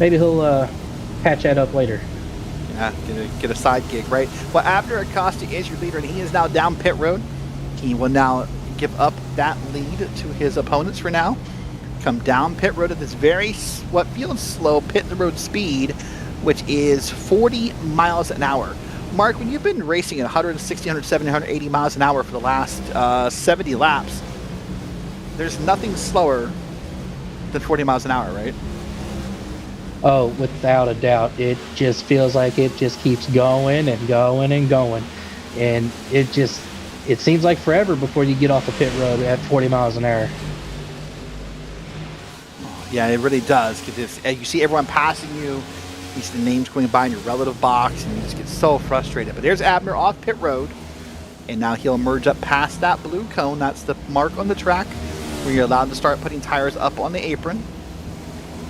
maybe he'll patch that up later. Yeah, get a side gig, right? Well, Abner Acosta is your leader, and he is now down pit road. He will now give up that lead to his opponents for now. Come down pit road at this very, what feels slow, pit the road speed, which is 40 miles an hour. Mark, when you've been racing at 160, 170, 180 miles an hour for the last 70 laps, there's nothing slower than 40 miles an hour, right? Oh, without a doubt. It just feels like it just keeps going and going and going. And it seems like forever before you get off the pit road at 40 miles an hour. Yeah, it really does. Because you see everyone passing you, you see the names going by in your relative box, and you just get so frustrated. But there's Abner off pit road, and now he'll merge up past that blue cone. That's the mark on the track where you're allowed to start putting tires up on the apron.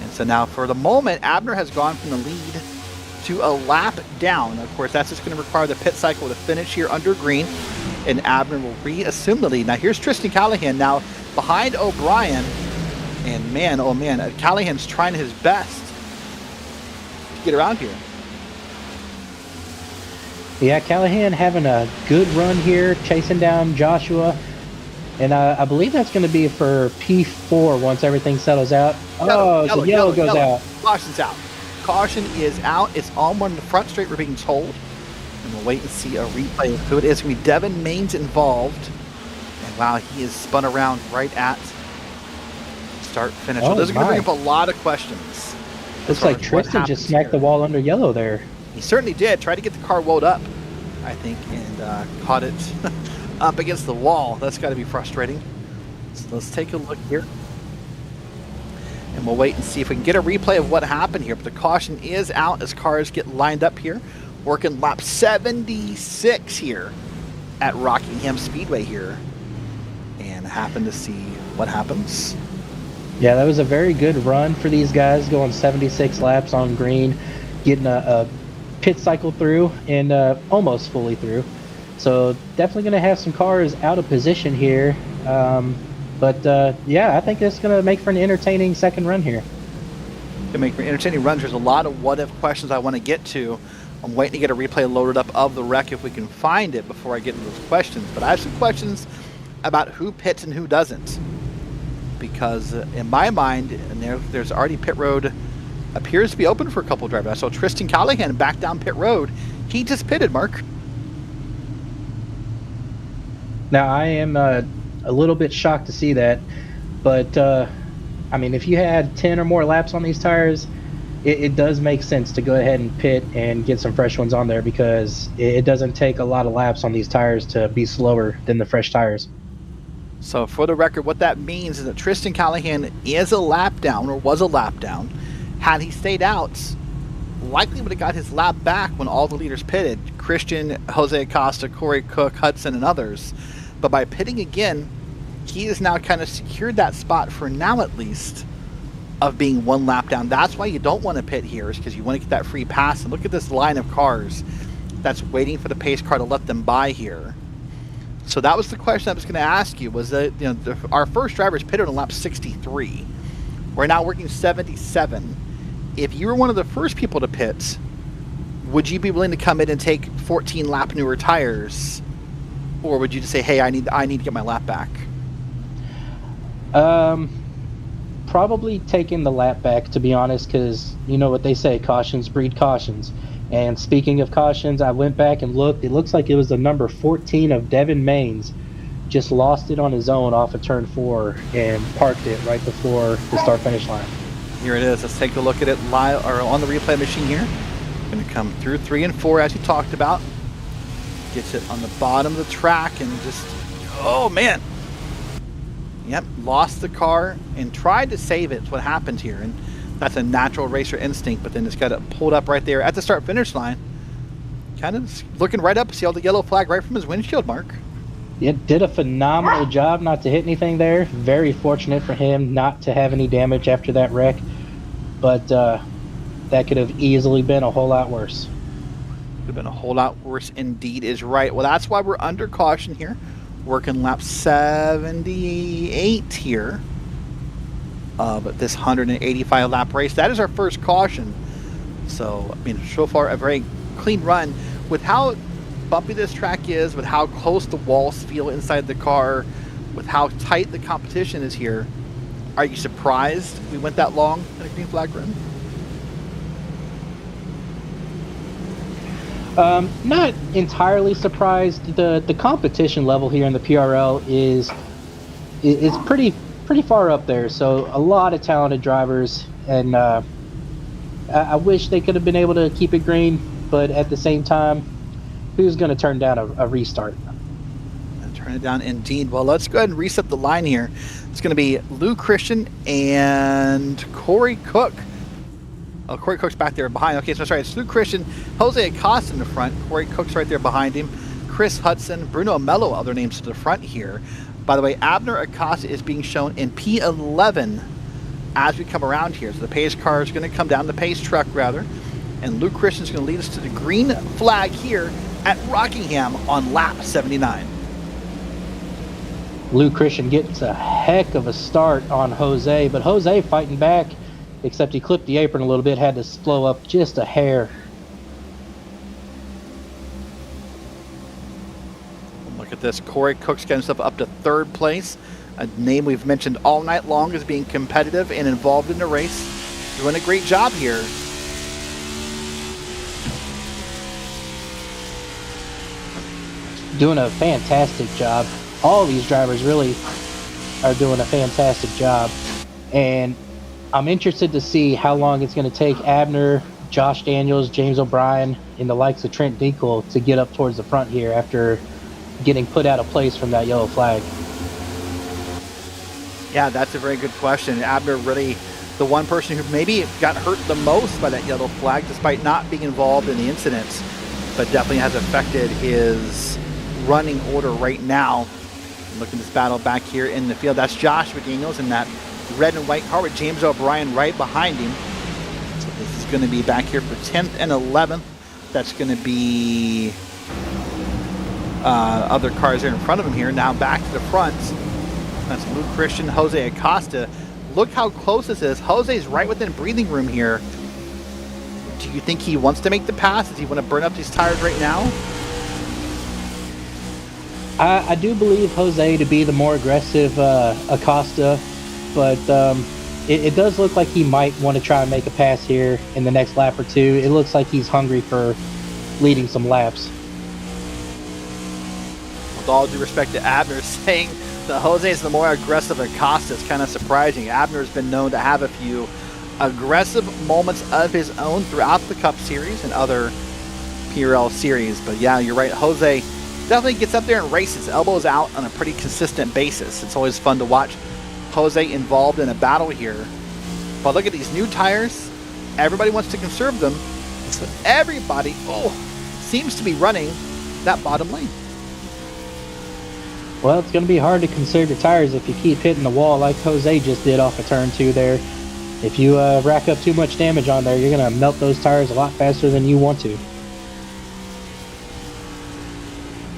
And so now for the moment, Abner has gone from the lead to a lap down. Of course, that's just going to require the pit cycle to finish here under green, and Abner will reassume the lead. Now here's Tristan Callahan now behind O'Brien, and man, oh man, Callahan's trying his best to get around here. Yeah, Callahan having a good run here, chasing down Joshua. And I believe that's going to be for P4 once everything settles out. The yellow goes out. Caution's out. Caution is out. It's on one in the front straight, we're being told. And we'll wait and see a replay of who it is. It's going to be Devin Maines involved. And wow, he is spun around right at start finish. So those are going to bring up a lot of questions. Looks like Tristan just smacked the wall under yellow there. He certainly did. Tried to get the car wound up, I think, and caught it up against the wall. That's got to be frustrating. So let's take a look here. And we'll wait and see if we can get a replay of what happened here. But the caution is out as cars get lined up here. Working lap 76 here at Rockingham Speedway here. And happen to see what happens. Yeah, that was a very good run for these guys, going 76 laps on green, getting a pit cycle through and almost fully through. So definitely going to have some cars out of position here. Yeah, I think it's going to make for an entertaining second run here. To make for entertaining runs, there's a lot of what-if questions I want to get to. I'm waiting to get a replay loaded up of the wreck if we can find it before I get into those questions. But I have some questions about who pits and who doesn't. Because in my mind, and there's already pit road appears to be open for a couple of drivers. I saw Tristan Callahan back down pit road. He just pitted, Mark. Now, I am a little bit shocked to see that. But, I mean, if you had 10 or more laps on these tires, it does make sense to go ahead and pit and get some fresh ones on there, because it doesn't take a lot of laps on these tires to be slower than the fresh tires. So for the record, what that means is that Tristan Callahan is a lap down, or was a lap down. Had he stayed out, likely would have got his lap back when all the leaders pitted. Christian, Jose Acosta, Corey Cook, Hudson, and others. But by pitting again, he has now kind of secured that spot, for now at least, of being one lap down. That's why you don't want to pit here, is because you want to get that free pass. And look at this line of cars that's waiting for the pace car to let them by here. So that was the question I was going to ask you, was that, you know, our first drivers pitted on lap 63. We're now working 77. If you were one of the first people to pit, would you be willing to come in and take 14 lap newer tires? Or would you just say, hey, I need to get my lap back? Probably taking the lap back, to be honest, because you know what they say, cautions breed cautions. And speaking of cautions, I went back and looked. It looks like it was the number 14 of Devin Maines. Just lost it on his own off of turn 4 and parked it right before the start-finish line. Here it is. Let's take a look at it live, or on the replay machine here. Going to come through 3 and 4 as you talked about. Gets it on the bottom of the track and just, oh man. Yep, lost the car and tried to save it. That's what happened here. And that's a natural racer instinct, but then it's got it pulled up right there at the start-finish line. Kind of looking right up, see all the yellow flag right from his windshield, Mark. It did a phenomenal job not to hit anything there. Very fortunate for him not to have any damage after that wreck. But that could have easily been a whole lot worse. Could have been a whole lot worse indeed is right. Well, that's why we're under caution here. Working lap 78 here. But this 185 lap race, that is our first caution. So, I mean, so far a very clean run. With how bumpy this track is, with how close the walls feel inside the car, with how tight the competition is here, are you surprised we went that long in a green flag run? Not entirely surprised. The competition level here in the PRL is pretty far up there. So a lot of talented drivers, and I wish they could have been able to keep it green, but at the same time, who's going to turn down a restart? And turn it down indeed. Well, let's go ahead and reset the line here. It's going to be Lou Christian and Corey Cook. Oh, Corey Cook's back there behind. Okay, so sorry, it's Lou Christian, Jose Acosta in the front. Corey Cook's right there behind him. Chris Hudson, Bruno Mello, other names to the front here. By the way, Abner Acosta is being shown in P11 as we come around here. So the pace car is going to come down, the pace truck rather. And Lou Christian's going to lead us to the green flag here at Rockingham on lap 79. Lou Christian gets a heck of a start on Jose, but Jose fighting back, except he clipped the apron a little bit, had to slow up just a hair. Look at this. Corey Cook's getting himself up to third place. A name we've mentioned all night long as being competitive and involved in the race. Doing a great job here. Doing a fantastic job. All these drivers really are doing a fantastic job. And I'm interested to see how long it's going to take Abner, Josh Daniels, James O'Brien, and the likes of Trent Dinkel to get up towards the front here after getting put out of place from that yellow flag. Yeah, that's a very good question. Abner really the one person who maybe got hurt the most by that yellow flag, despite not being involved in the incident, but definitely has affected his running order right now. Look at this battle back here in the field. That's Josh McDaniels in that red and white car with James O'Brien right behind him. So this is going to be back here for 10th and 11th. That's going to be other cars there in front of him here. Now back to the front. That's Luke Christian, Jose Acosta. Look how close this is. Jose's right within breathing room here. Do you think he wants to make the pass? Does he want to burn up these tires right now? I do believe Jose to be the more aggressive Acosta, but it does look like he might want to try and make a pass here in the next lap or two. It looks like he's hungry for leading some laps. With all due respect to Abner, saying that Jose is the more aggressive Acosta is kind of surprising. Abner has been known to have a few aggressive moments of his own throughout the Cup Series and other PRL series. But yeah, you're right. Jose definitely gets up there and races, elbows out on a pretty consistent basis. It's always fun to watch Jose involved in a battle here. But look at these new tires. Everybody wants to conserve them. So everybody seems to be running that bottom lane. Well, it's going to be hard to conserve your tires if you keep hitting the wall like Jose just did off of turn 2 there. If you rack up too much damage on there, you're going to melt those tires a lot faster than you want to.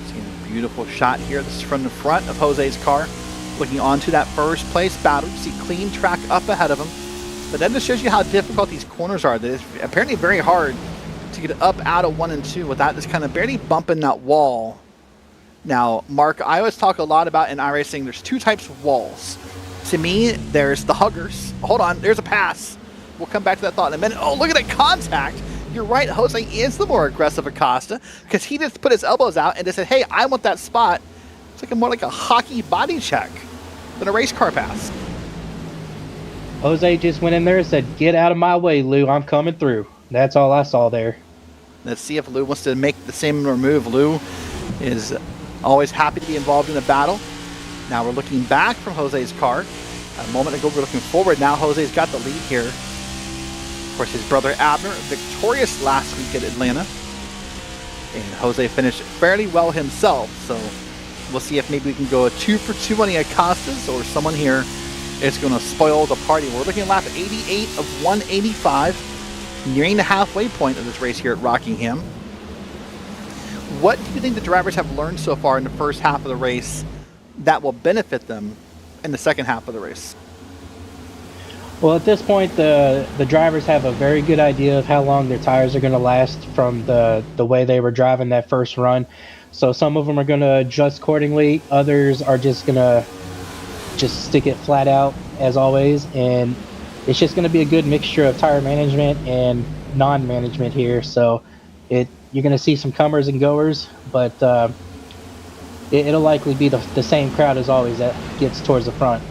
Seeing a beautiful shot here. This is from the front of Jose's car. Looking onto that first place battle. You see clean track up ahead of him. But then this shows you how difficult these corners are. It's apparently very hard to get up out of 1 and 2 without just kind of barely bumping that wall. Now, Mark, I always talk a lot about in iRacing, there's 2 types of walls. To me, there's the huggers. Hold on, there's a pass. We'll come back to that thought in a minute. Oh, look at that contact. You're right, Jose is the more aggressive Acosta because he just put his elbows out and just said, hey, I want that spot. It's like more like a hockey body check than a race car pass. Jose just went in there and said, get out of my way, Lou. I'm coming through. That's all I saw there. Let's see if Lou wants to make the same move. Lou is always happy to be involved in a battle. Now we're looking back from Jose's car. A moment ago, we're looking forward. Now Jose's got the lead here. Of course, his brother Abner, victorious last week at Atlanta. And Jose finished fairly well himself. So we'll see if maybe we can go a 2 for 2 on the Acostas or someone here is going to spoil the party. We're looking at lap 88 of 185, nearing the halfway point of this race here at Rockingham. What do you think the drivers have learned so far in the first half of the race that will benefit them in the second half of the race? Well, at this point, the drivers have a very good idea of how long their tires are going to last from the way they were driving that first run. So some of them are going to adjust accordingly. Others are just going to just stick it flat out as always. And it's just going to be a good mixture of tire management and non-management here. So you're going to see some comers and goers, but it'll likely be the same crowd as always that gets towards the front.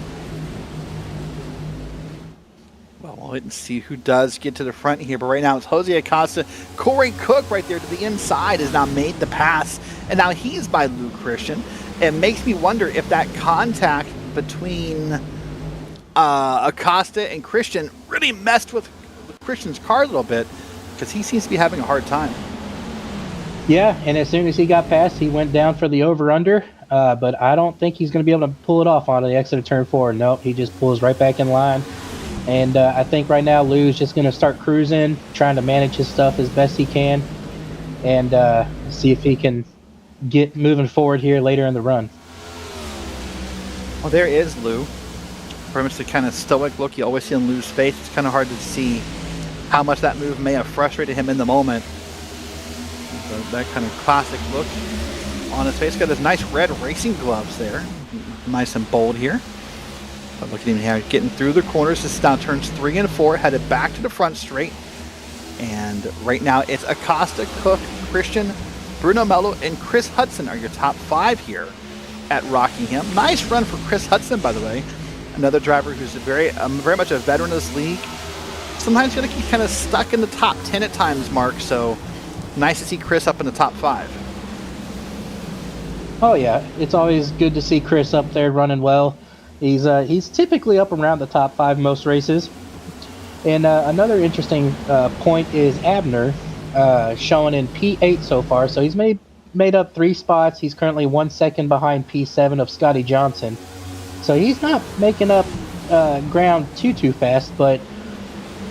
Well, we'll wait and see who does get to the front here, but right now it's Jose Acosta. Corey Cook right there to the inside has now made the pass, and now he's by Luke Christian. It makes me wonder if that contact between Acosta and Christian really messed with Christian's car a little bit, because he seems to be having a hard time. Yeah, and as soon as he got past, he went down for the over-under, but I don't think he's going to be able to pull it off on the exit of turn 4. Nope, he just pulls right back in line. And I think right now Lou's just going to start cruising, trying to manage his stuff as best he can, and see if he can get moving forward here later in the run. Well, there is Lou. Pretty much the kind of stoic look you always see on Lou's face. It's kind of hard to see how much that move may have frustrated him in the moment. But that kind of classic look on his face. Got his nice red racing gloves there. Nice and bold here. But look at him here getting through the corners. This is now turns 3 and 4, headed back to the front straight. And right now it's Acosta, Cook, Christian, Bruno Mello, and Chris Hudson are your top 5 here at Rockingham. Nice run for Chris Hudson, by the way. Another driver who's very much a veteran of this league. Sometimes you're kind of stuck in the top 10 at times, Mark. So nice to see Chris up in the top 5. Oh yeah, it's always good to see Chris up there running well. He's typically up around the top 5 most races. And another interesting point is Abner, showing in P8 so far. So he's made up 3 spots. He's currently 1 second behind P7 of Scotty Johnson. So he's not making up ground too fast, but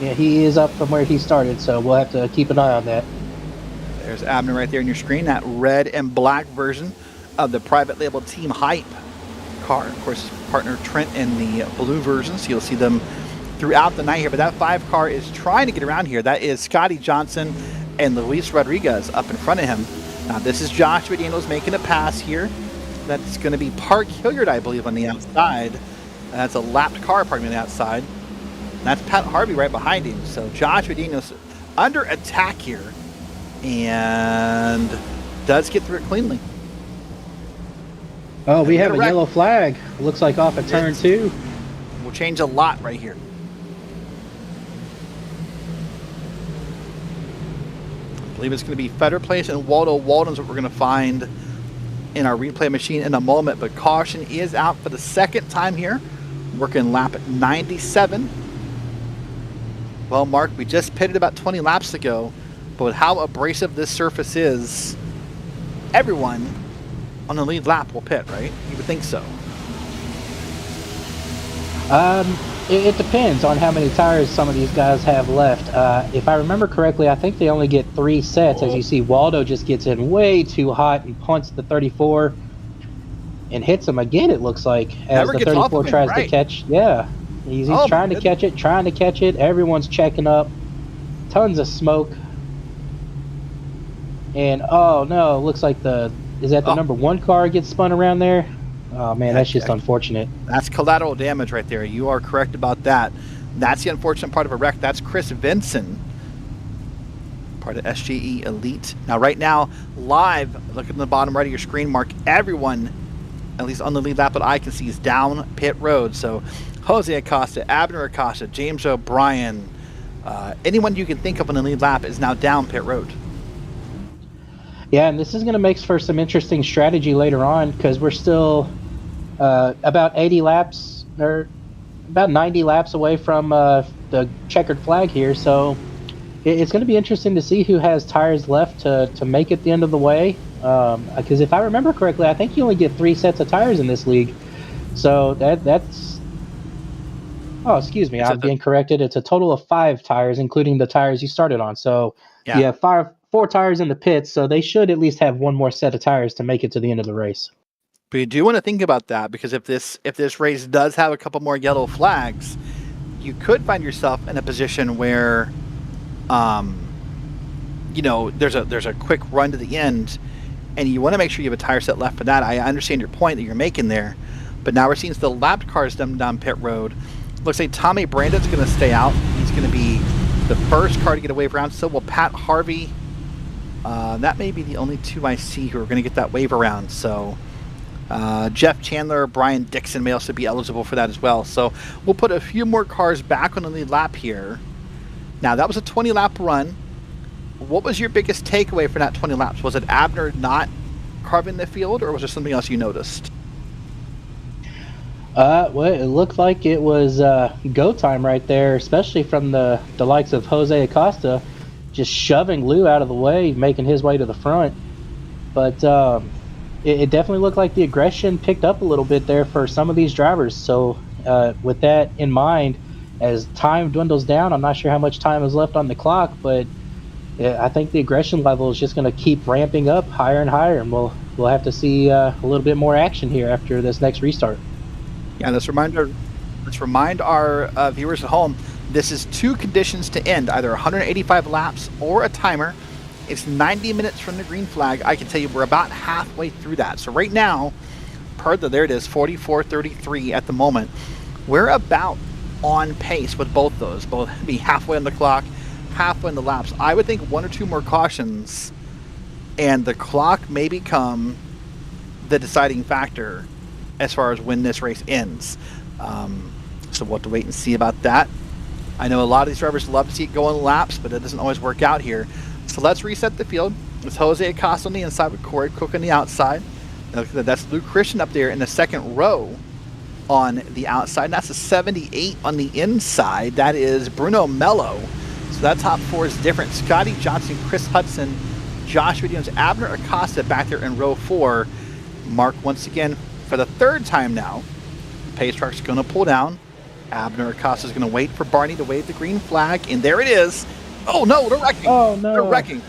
yeah, he is up from where he started. So we'll have to keep an eye on that. There's Abner right there on your screen, that red and black version of the private label Team Hype car. Of course, partner Trent in the blue version, so you'll see them throughout the night here. But that 5 car is trying to get around here. That is Scotty Johnson and Luis Rodriguez up in front of him. Now this is Joshua Daniels making a pass here. That's going to be Park Hilliard, I believe, on the outside. That's a lapped car, pardon me, on the outside. And that's Pat Harvey right behind him. So Joshua Daniels under attack here and does get through it cleanly. Oh, we have a yellow flag. Looks like off of turn 2. Will change a lot right here. I believe it's going to be Feder Place and Waldo Walden's what we're going to find in our replay machine in a moment, but caution is out for the second time here, working lap 97. Well, Mark, we just pitted about 20 laps ago, but with how abrasive this surface is, everyone on the lead lap will pit, right? You would think so. It depends on how many tires some of these guys have left. If I remember correctly, I think they only get 3 sets. As you see, Waldo just gets in way too hot and punts the 34 and hits him again, it looks like, as the 34 tries to catch. Yeah, he's trying to catch it. Everyone's checking up. Tons of smoke. And, oh, no, looks like is that the number 1 car gets spun around there? Oh, man, that's just unfortunate. That's collateral damage right there. You are correct about that. That's the unfortunate part of a wreck. That's Chris Vinson, part of SGE Elite. Now, right now, live, look at the bottom right of your screen, Mark. Everyone, at least on the lead lap that I can see, is down pit road. So, Jose Acosta, Abner Acosta, James O'Brien, anyone you can think of on the lead lap is now down pit road. Yeah, and this is going to make for some interesting strategy later on because we're still about 80 laps or about 90 laps away from the checkered flag here. So it's going to be interesting to see who has tires left to make it the end of the way. Because if I remember correctly, I think you only get 3 sets of tires in this league. So that's... Oh, excuse me, I'm being corrected. It's a total of 5 tires, including the tires you started on. So you have 4 tires in the pits, so they should at least have 1 more set of tires to make it to the end of the race. But you do want to think about that because if this race does have a couple more yellow flags, you could find yourself in a position where, there's a quick run to the end, and you want to make sure you have a tire set left for that. I understand your point that you're making there, but now we're seeing the lapped cars down pit road. Looks like Tommy Brandon's going to stay out. He's going to be the first car to get a wave around. So will Pat Harvey. That may be the only 2 I see who are going to get that wave around. So Jeff Chandler, Brian Dixon may also be eligible for that as well. So we'll put a few more cars back on the lead lap here. Now that was a 20-lap run. What was your biggest takeaway from that 20 laps? Was it Abner not carving the field, or was there something else you noticed? Well, it looked like it was go time right there, especially from the likes of Jose Acosta, just shoving Lou out of the way, making his way to the front. But it definitely looked like the aggression picked up a little bit there for some of these drivers. So with that in mind, as time dwindles down, I'm not sure how much time is left on the clock, but I think the aggression level is just going to keep ramping up higher and higher, and we'll have to see a little bit more action here after this next restart. Yeah, let's remind our viewers at home, this is 2 conditions to end, either 185 laps or a timer. It's 90 minutes from the green flag. I can tell you we're about halfway through that. So right now, there it is, 44:33 at the moment. We're about on pace with both those, both be halfway on the clock, halfway in the laps. I would think 1 or 2 more cautions, and the clock may become the deciding factor as far as when this race ends. So we'll have to wait and see about that. I know a lot of these drivers love to see it go in laps, but it doesn't always work out here. So let's reset the field. It's Jose Acosta on the inside with Corey Cook on the outside. That's Luke Christian up there in the second row on the outside. And that's a 78 on the inside. That is Bruno Mello. So that top 4 is different. Scotty Johnson, Chris Hudson, Joshua Daniels, Abner Acosta back there in row 4. Mark, once again, for the 3rd time now, the pace truck's going to pull down. Abner Acosta is going to wait for Barney to wave the green flag, and there it is. Oh no, they're wrecking. Oh no. They're wrecking.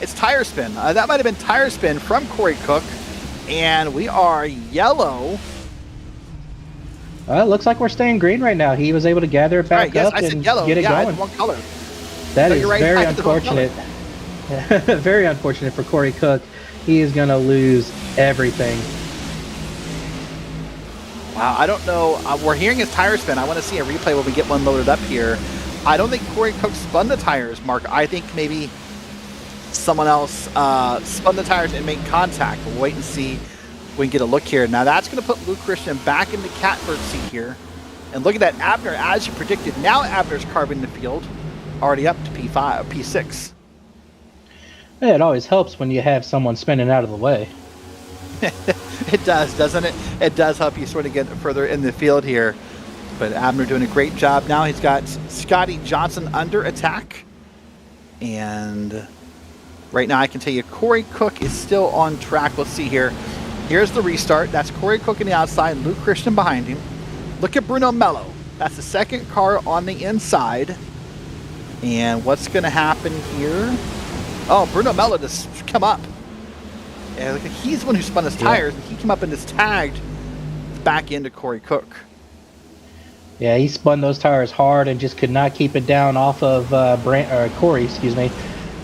It's tire spin. That might have been tire spin from Corey Cook. And we are yellow. It looks like we're staying green right now. He was able to gather it back Yes, up I said and yellow. get it Yeah, I going. had one color. That No, is you're right. very I had the wrong color. unfortunate. Very unfortunate for Corey Cook. He is going to lose everything. Wow, I don't know. We're hearing his tire spin. I want to see a replay when we get one loaded up here. I don't think Corey Cook spun the tires, Mark. I think maybe someone else spun the tires and made contact. We'll wait and see if we can get a look here. Now that's going to put Luke Christian back in the catbird seat here. And look at that, Abner, as you predicted. Now Abner's carving the field, already up to P5, P6. Yeah, it always helps when you have someone spinning out of the way. It does, doesn't it? It does help you sort of get further in the field here. But Abner doing a great job now. He's got Scotty Johnson under attack. And right now I can tell you Corey Cook is still on track. Let's see here. Here's the restart. That's Corey Cook on the outside, Luke Christian behind him. Look at Bruno Mello. That's the second car on the inside. And what's going to happen here? Oh, Bruno Mello just come up. And he's the one who spun his tires. And he came up and just tagged back into Corey Cook. Yeah, he spun those tires hard and just could not keep it down off of Corey, excuse me.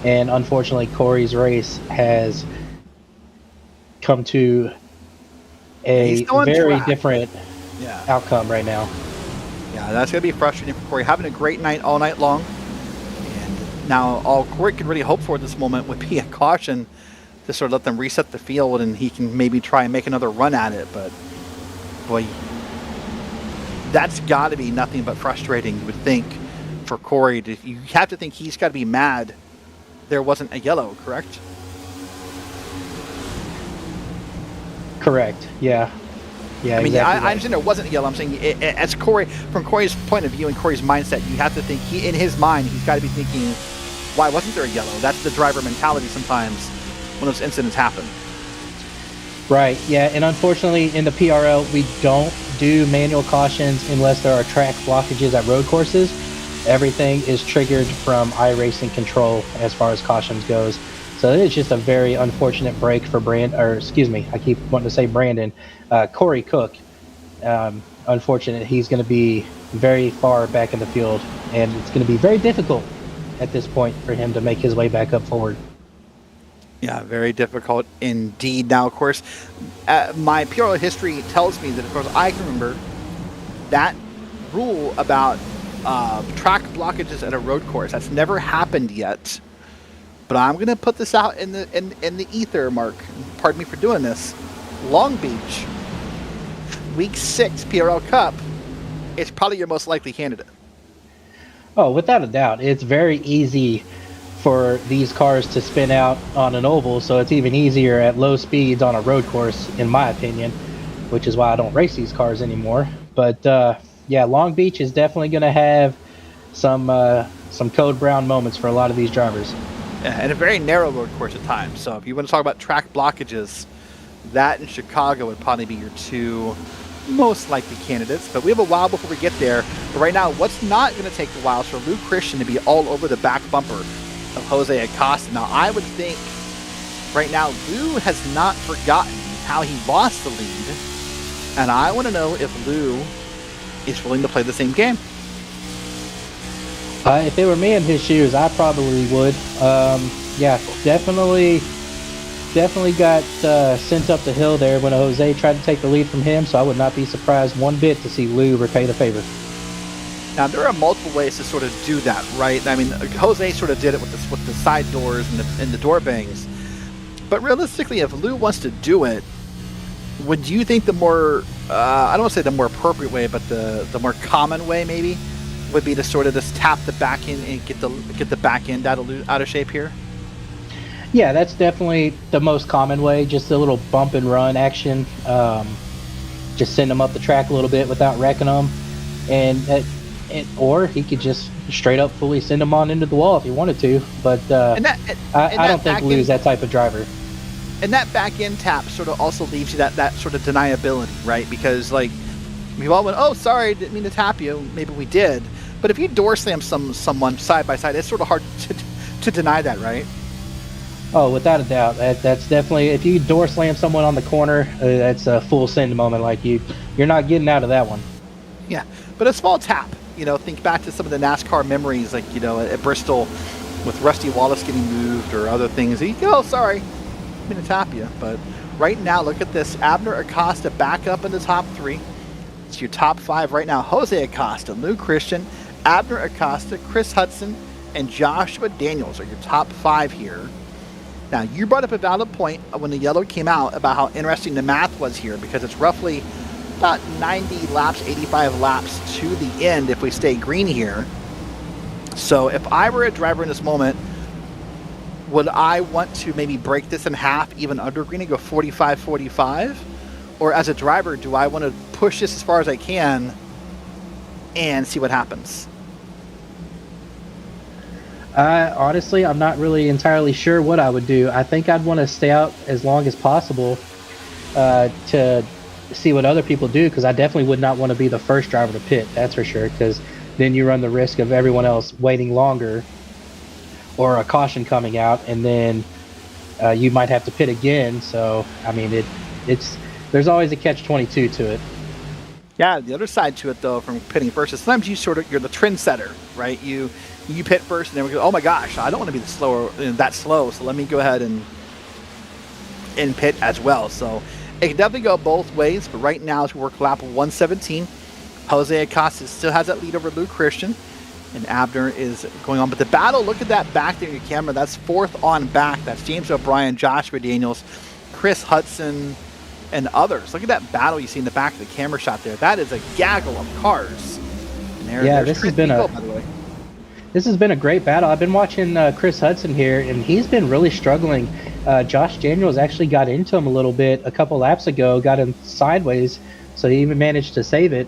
And unfortunately, Corey's race has come to a very different outcome right now. Yeah, that's going to be frustrating for Corey. Having a great night all night long. And now all Corey could really hope for at this moment would be a caution to sort of let them reset the field and he can maybe try and make another run at it. But, boy, that's got to be nothing but frustrating, you would think, for Corey. You have to think he's got to be mad there wasn't a yellow, correct? Correct, yeah. Yeah, I mean, exactly I understand there wasn't a yellow. I'm saying, as Corey, from Corey's point of view and Corey's mindset, you have to think, in his mind, he's got to be thinking, why wasn't there a yellow? That's the driver mentality sometimes when those incidents happen. Right, yeah, and unfortunately in the PRL, we don't do manual cautions unless there are track blockages at road courses. Everything is triggered from iRacing control as far as cautions goes. So it's just a very unfortunate break for I keep wanting to say Brandon, Corey Cook. Unfortunate, he's going to be very far back in the field, and it's going to be very difficult at this point for him to make his way back up forward. Yeah, very difficult indeed. Now, of course, my PRL history tells me that, of course, I can remember that rule about track blockages at a road course. That's never happened yet. But I'm going to put this out in the ether, Mark. Pardon me for doing this. Long Beach, Week 6 PRL Cup, it's probably your most likely candidate. Oh, without a doubt. It's very easy for these cars to spin out on an oval, so it's even easier at low speeds on a road course, in my opinion, which is why I don't race these cars anymore. But yeah, Long Beach is definitely going to have some Code Brown moments for a lot of these drivers. Yeah, and a very narrow road course at times. So if you want to talk about track blockages, that and Chicago would probably be your two most likely candidates. But we have a while before we get there. But right now, what's not going to take a while is for Luke Christian to be all over the back bumper of Jose Acosta. Now, I would think right now Lou has not forgotten how he lost the lead. And I want to know if Lou is willing to play the same game. If they were me in his shoes, I probably would. Yeah, definitely got sent up the hill there when Jose tried to take the lead from him, so I would not be surprised one bit to see Lou repay the favor. Now, there are multiple ways to sort of do that, right? I mean, Jose sort of did it with the side doors and the door bangs. But realistically, if Lou wants to do it, would you think the more, I don't want to say the more appropriate way, but the more common way maybe, would be to sort of just tap the back end and get the back end out of shape here? Yeah, that's definitely the most common way, just a little bump and run action. Just send them up the track a little bit without wrecking them. Or he could just straight up fully send them on into the wall if he wanted to. But I don't think Lou's that type of driver. And that back end tap sort of also leaves you that sort of deniability, right? Because like we all went, oh, sorry, didn't mean to tap you. Maybe we did. But if you door slam someone side by side, it's sort of hard to deny that, right? Oh, without a doubt. That's definitely, if you door slam someone on the corner, that's a full send moment. Like you're not getting out of that one. Yeah, but a small tap. Think back to some of the NASCAR memories, like at Bristol, with Rusty Wallace getting moved or other things. You go, sorry, I'm gonna tap you. But right now, look at this: Abner Acosta back up in the top 3. It's your top 5 right now: Jose Acosta, Lou Christian, Abner Acosta, Chris Hudson, and Joshua Daniels are your top 5 here. Now, you brought up a valid point when the yellow came out about how interesting the math was here, because it's roughly about 90 laps, 85 laps to the end if we stay green here. So if I were a driver in this moment, would I want to maybe break this in half, even under green, and go 45-45? Or as a driver, do I want to push this as far as I can and see what happens? Honestly, I'm not really entirely sure what I would do. I think I'd want to stay out as long as possible to see what other people do, because I definitely would not want to be the first driver to pit, that's for sure, because then you run the risk of everyone else waiting longer or a caution coming out, and then you might have to pit again. So, I mean, there's always a catch-22 to it. Yeah, the other side to it, though, from pitting first is sometimes you're the trendsetter, right? You pit first, and then we go, oh my gosh, I don't want to be that slow, so let me go ahead and pit as well. So it can definitely go both ways, but right now as we work lap 117, Jose Acosta still has that lead over Lou Christian, and Abner is going on. But the battle, look at that back there in your camera, that's 4th on back. That's James O'Brien, Joshua Daniels, Chris Hudson, and others. Look at that battle you see in the back of the camera shot there. That is a gaggle of cars. And this has been a great battle. I've been watching Chris Hudson here, and he's been really struggling. Josh Daniels actually got into him a little bit a couple laps ago, got him sideways, so he even managed to save it.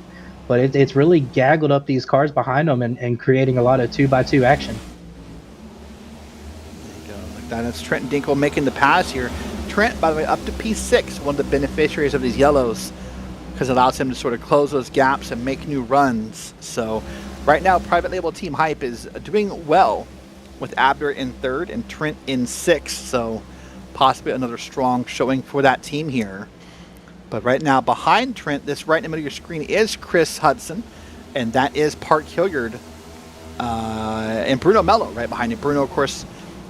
But it's really gaggled up these cars behind him and creating a lot of 2x2 action. There you go, like that. That's Trent Dinkle making the pass here. Trent, by the way, up to P6, one of the beneficiaries of these yellows, because it allows him to sort of close those gaps and make new runs. So right now, Private Label Team Hype is doing well with Abner in 3rd and Trent in 6th. So possibly another strong showing for that team here. But right now, behind Trent, this right in the middle of your screen is Chris Hudson, and that is Park Hilliard and Bruno Mello right behind it. Bruno, of course,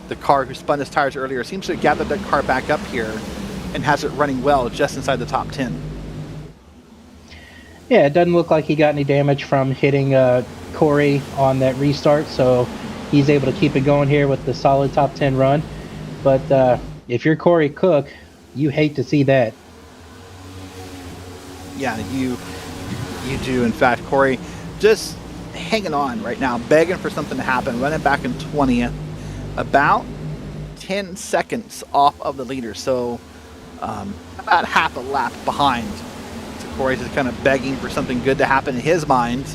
the car who spun his tires earlier, seems to have gathered that car back up here and has it running well just inside the top 10. Yeah, it doesn't look like he got any damage from hitting Corey on that restart, so he's able to keep it going here with the solid top 10 run. But if you're Corey Cook, you hate to see that. Yeah, you do. In fact, Corey just hanging on right now, begging for something to happen, running back in 20th, about 10 seconds off of the leader, so about half a lap behind. So Corey's just kind of begging for something good to happen in his mind,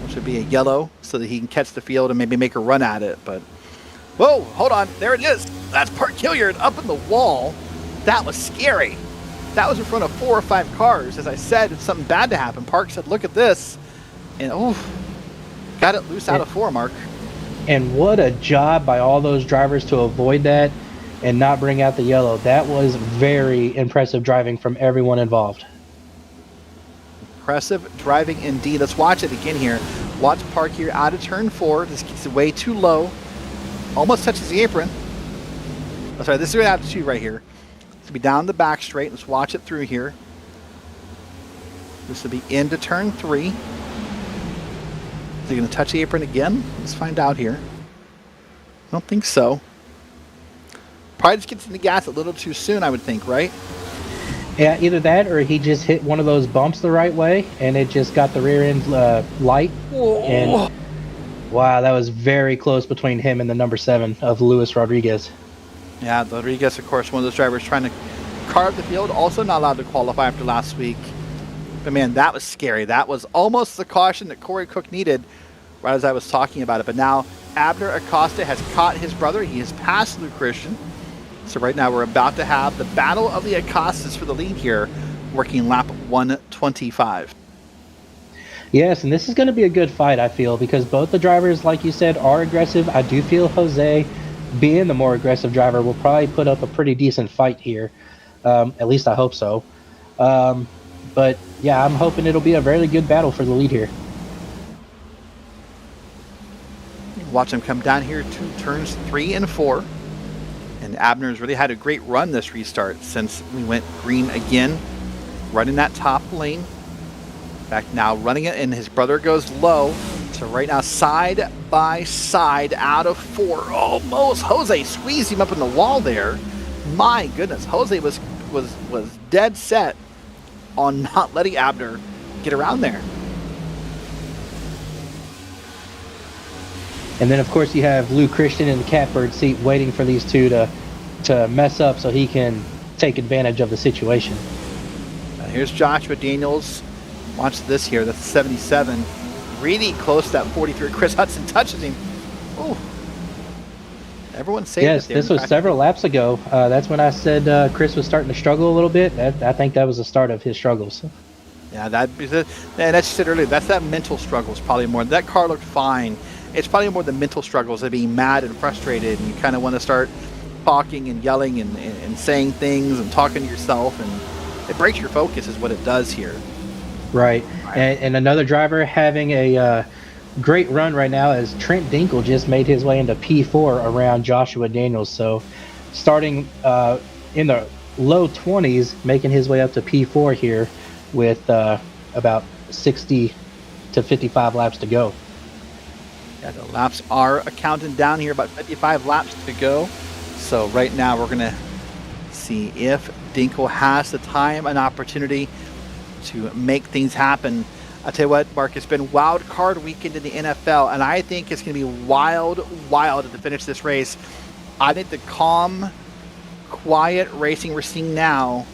which would be a yellow, so that he can catch the field and maybe make a run at it. But whoa, hold on, there it is. That's Park Hilliard up in the wall. That was scary. That was in front of 4 or 5 cars. As I said, if something bad to happen, Park said, look at this. And got it loose out of 4, Mark. And what a job by all those drivers to avoid that and not bring out the yellow. That was very impressive driving from everyone involved. Impressive driving indeed. Let's watch it again here. Watch Park here out of turn 4. This gets way too low. Almost touches the apron. Oh, sorry, this is going to have to shoot right here. This will be down the back straight. Let's watch it through here. This will be into turn 3. Is he going to touch the apron again? Let's find out here. I don't think so. Probably just gets in the gas a little too soon, I would think, right? Yeah, either that or he just hit one of those bumps the right way and it just got the rear end light. Whoa. And wow, that was very close between him and the number 7 of Luis Rodriguez. Yeah, Rodriguez, of course, one of those drivers trying to carve the field, also not allowed to qualify after last week. But man, that was scary. That was almost the caution that Corey Cook needed right as I was talking about it. But now Abner Acosta has caught his brother. He has passed Lou Christian. So right now we're about to have the battle of the Acostas for the lead here, working lap 125. Yes, and this is going to be a good fight, I feel, because both the drivers, like you said, are aggressive. I do feel Jose being the more aggressive driver, will probably put up a pretty decent fight here. At least I hope so. But yeah, I'm hoping it'll be a very good battle for the lead here. Watch him come down here to turns 3 and 4. And Abner's really had a great run this restart since we went green again. Running that top lane. In fact, now running it, and his brother goes low. So right now, side by side out of 4. Almost. Jose squeezed him up in the wall there. My goodness. Jose was dead set on not letting Abner get around there. And then, of course, you have Lou Christian in the catbird seat waiting for these two to mess up so he can take advantage of the situation. Here's Joshua Daniels. Watch this here. That's 77. Really close to that 43. Chris Hudson touches him. Oh. Everyone saved yes, it there. This was several laps ago. That's when I said Chris was starting to struggle a little bit. I think that was the start of his struggles. Yeah, and as you said earlier, that's that mental struggles probably more. That car looked fine. It's probably more the mental struggles of being mad and frustrated, and you kind of want to start talking and yelling and saying things and talking to yourself, and it breaks your focus is what it does here. Right. And another driver having a great run right now is Trent Dinkle just made his way into P4 around Joshua Daniels. So starting in the low 20s, making his way up to P4 here with about 60 to 55 laps to go. Yeah, the laps are counting down here, about 55 laps to go. So right now we're going to see if Dinkle has the time and opportunity to make things happen. I'll tell you what, Mark, it's been wild card weekend in the NFL, and I think it's going to be wild to finish this race. I think the calm, quiet racing we're seeing now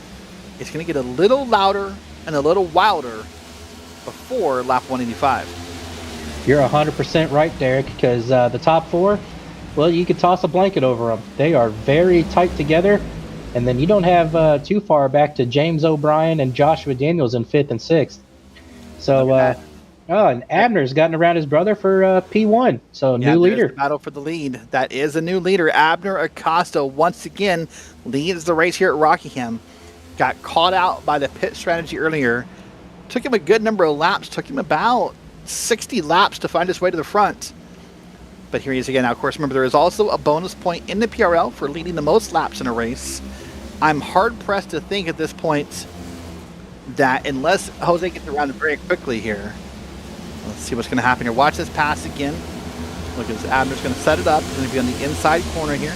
is going to get a little louder and a little wilder before lap 185. You're 100% right, Derek, because the top 4, well, you could toss a blanket over them. They are very tight together, and then you don't have too far back to James O'Brien and Joshua Daniels in 5th and 6th. So, and Abner's gotten around his brother for P1, so yeah, new leader. The battle for the lead. That is a new leader. Abner Acosta once again leads the race here at Rockingham. Got caught out by the pit strategy earlier. Took him a good number of laps. Took him about 60 laps to find his way to the front. But here he is again. Now, of course, remember, there is also a bonus point in the PRL for leading the most laps in a race. I'm hard-pressed to think at this point that unless Jose gets around very quickly here, let's see what's going to happen here. Watch this pass again. Look, as Abner's going to set it up. He's going to be on the inside corner here.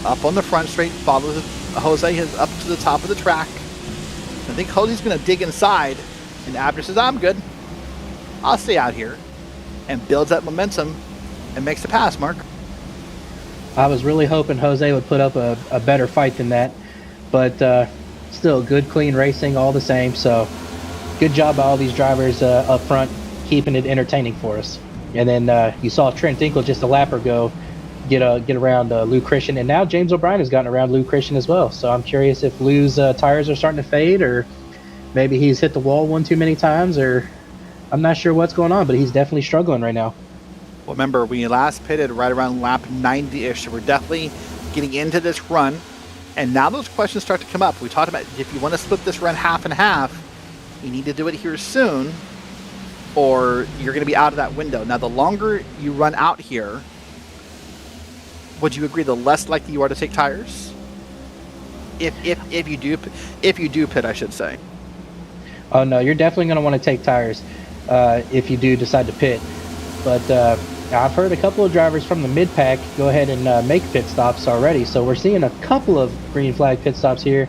Up on the front straight, follows Jose up to the top of the track. I think Jose's going to dig inside, and Abner says, I'm good. I'll stay out here, and builds that momentum and makes the pass, Mark. I was really hoping Jose would put up a better fight than that, but still good, clean racing all the same. So good job by all these drivers up front, keeping it entertaining for us. And then you saw Trent Dinkle just a lap ago get around Lou Christian, and now James O'Brien has gotten around Lou Christian as well. So I'm curious if Lou's tires are starting to fade, or maybe he's hit the wall one too many times, or I'm not sure what's going on, but he's definitely struggling right now. Well, remember, we last pitted right around lap 90-ish, so we're definitely getting into this run. And now those questions start to come up. We talked about if you want to split this run half and half, you need to do it here soon, or you're going to be out of that window. Now, the longer you run out here, would you agree the less likely you are to take tires? If you do pit, I should say. Oh no, you're definitely going to want to take tires if you do decide to pit. But I've heard a couple of drivers from the mid-pack go ahead and make pit stops already. So we're seeing a couple of green flag pit stops here.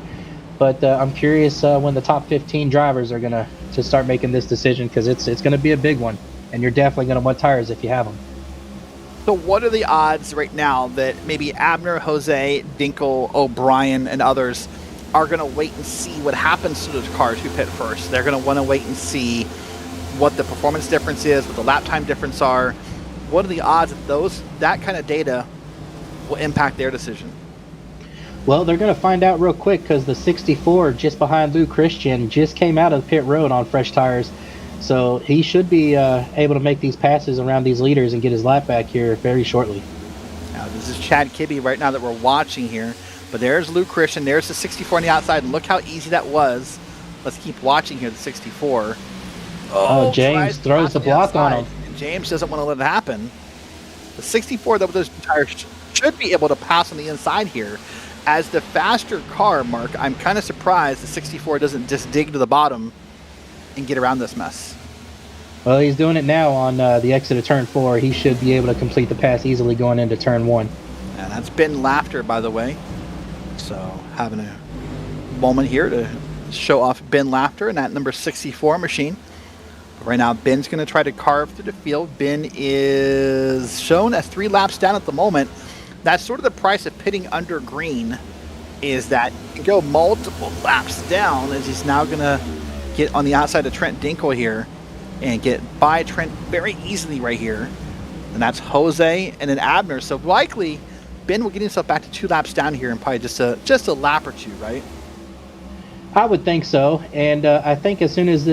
But I'm curious when the top 15 drivers are going to start making this decision, because it's going to be a big one. And you're definitely going to want tires if you have them. So what are the odds right now that maybe Abner, Jose, Dinkle, O'Brien, and others are going to wait and see what happens to those cars who pit first? They're going to want to wait and see what the performance difference is, what the lap time difference are. What are the odds that that kind of data will impact their decision? Well, they're going to find out real quick, because the 64 just behind Lou Christian just came out of the pit road on fresh tires. So he should be able to make these passes around these leaders and get his lap back here very shortly. Now, This is Chad Kibbe right now that we're watching here. But there's Lou Christian. There's the 64 on the outside. And look how easy that was. Let's keep watching here, the 64. Oh, James throws the block on him. And James doesn't want to let it happen. The 64, though, with those tires should be able to pass on the inside here. As the faster car, Mark, I'm kind of surprised the 64 doesn't just dig to the bottom and get around this mess. Well, he's doing it now on the exit of turn 4. He should be able to complete the pass easily going into turn 1. And that's Ben Laughter, by the way. So having a moment here to show off Ben Laughter in that number 64 machine. But right now, Ben's going to try to carve through the field. Ben is shown as 3 laps down at the moment. That's sort of the price of pitting under green, is that you can go multiple laps down, as he's now going to get on the outside of Trent Dinkle here and get by Trent very easily right here. And that's Jose and then Abner. So likely Ben will get himself back to 2 laps down here and probably just a lap or 2, right? I would think so. And I think as soon as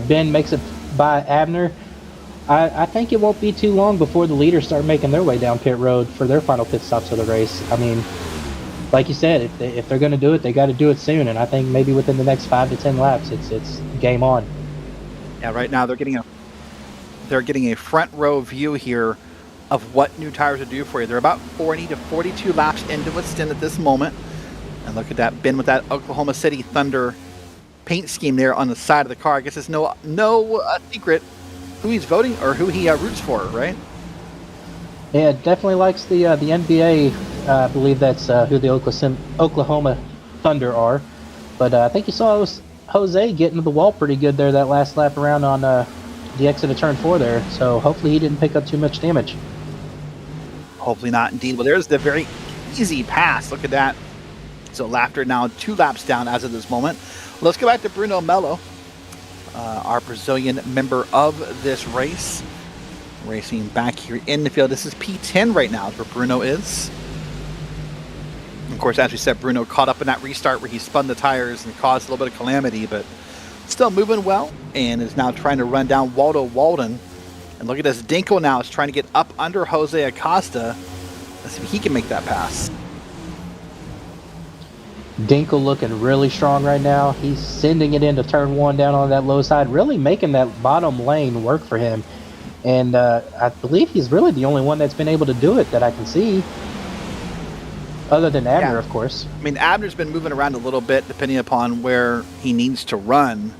Ben makes it by Abner, I think it won't be too long before the leaders start making their way down pit road for their final pit stops of the race. I mean, like you said, if they're going to do it, they got to do it soon. And I think maybe within the next 5 to 10 laps, it's game on. Yeah, right now they're getting a front row view here of what new tires will do for you. They're about 40 to 42 laps into its stint at this moment. And look at that, Ben with that Oklahoma City Thunder paint scheme there on the side of the car. I guess it's no secret who he's voting or who he roots for, right? Yeah, definitely likes the NBA. I believe that's who the Oklahoma Thunder are. But I think you saw Jose get into the wall pretty good there that last lap around on the exit of turn 4 there. So hopefully he didn't pick up too much damage. Hopefully not, indeed. Well, there's the very easy pass. Look at that. So Laughter now 2 laps down as of this moment. Let's go back to Bruno Melo, our Brazilian member of this race. Racing back here in the field. This is P10 right now, is where Bruno is. Of course, as we said, Bruno caught up in that restart where he spun the tires and caused a little bit of calamity, but still moving well and is now trying to run down Waldo Walden. And look at this, Dinkle now is trying to get up under Jose Acosta. Let's see if he can make that pass. Dinkle looking really strong right now. He's sending it into turn 1 down on that low side, really making that bottom lane work for him. And I believe he's really the only one that's been able to do it that I can see. Other than Abner, of course. I mean, Abner's been moving around a little bit depending upon where he needs to run.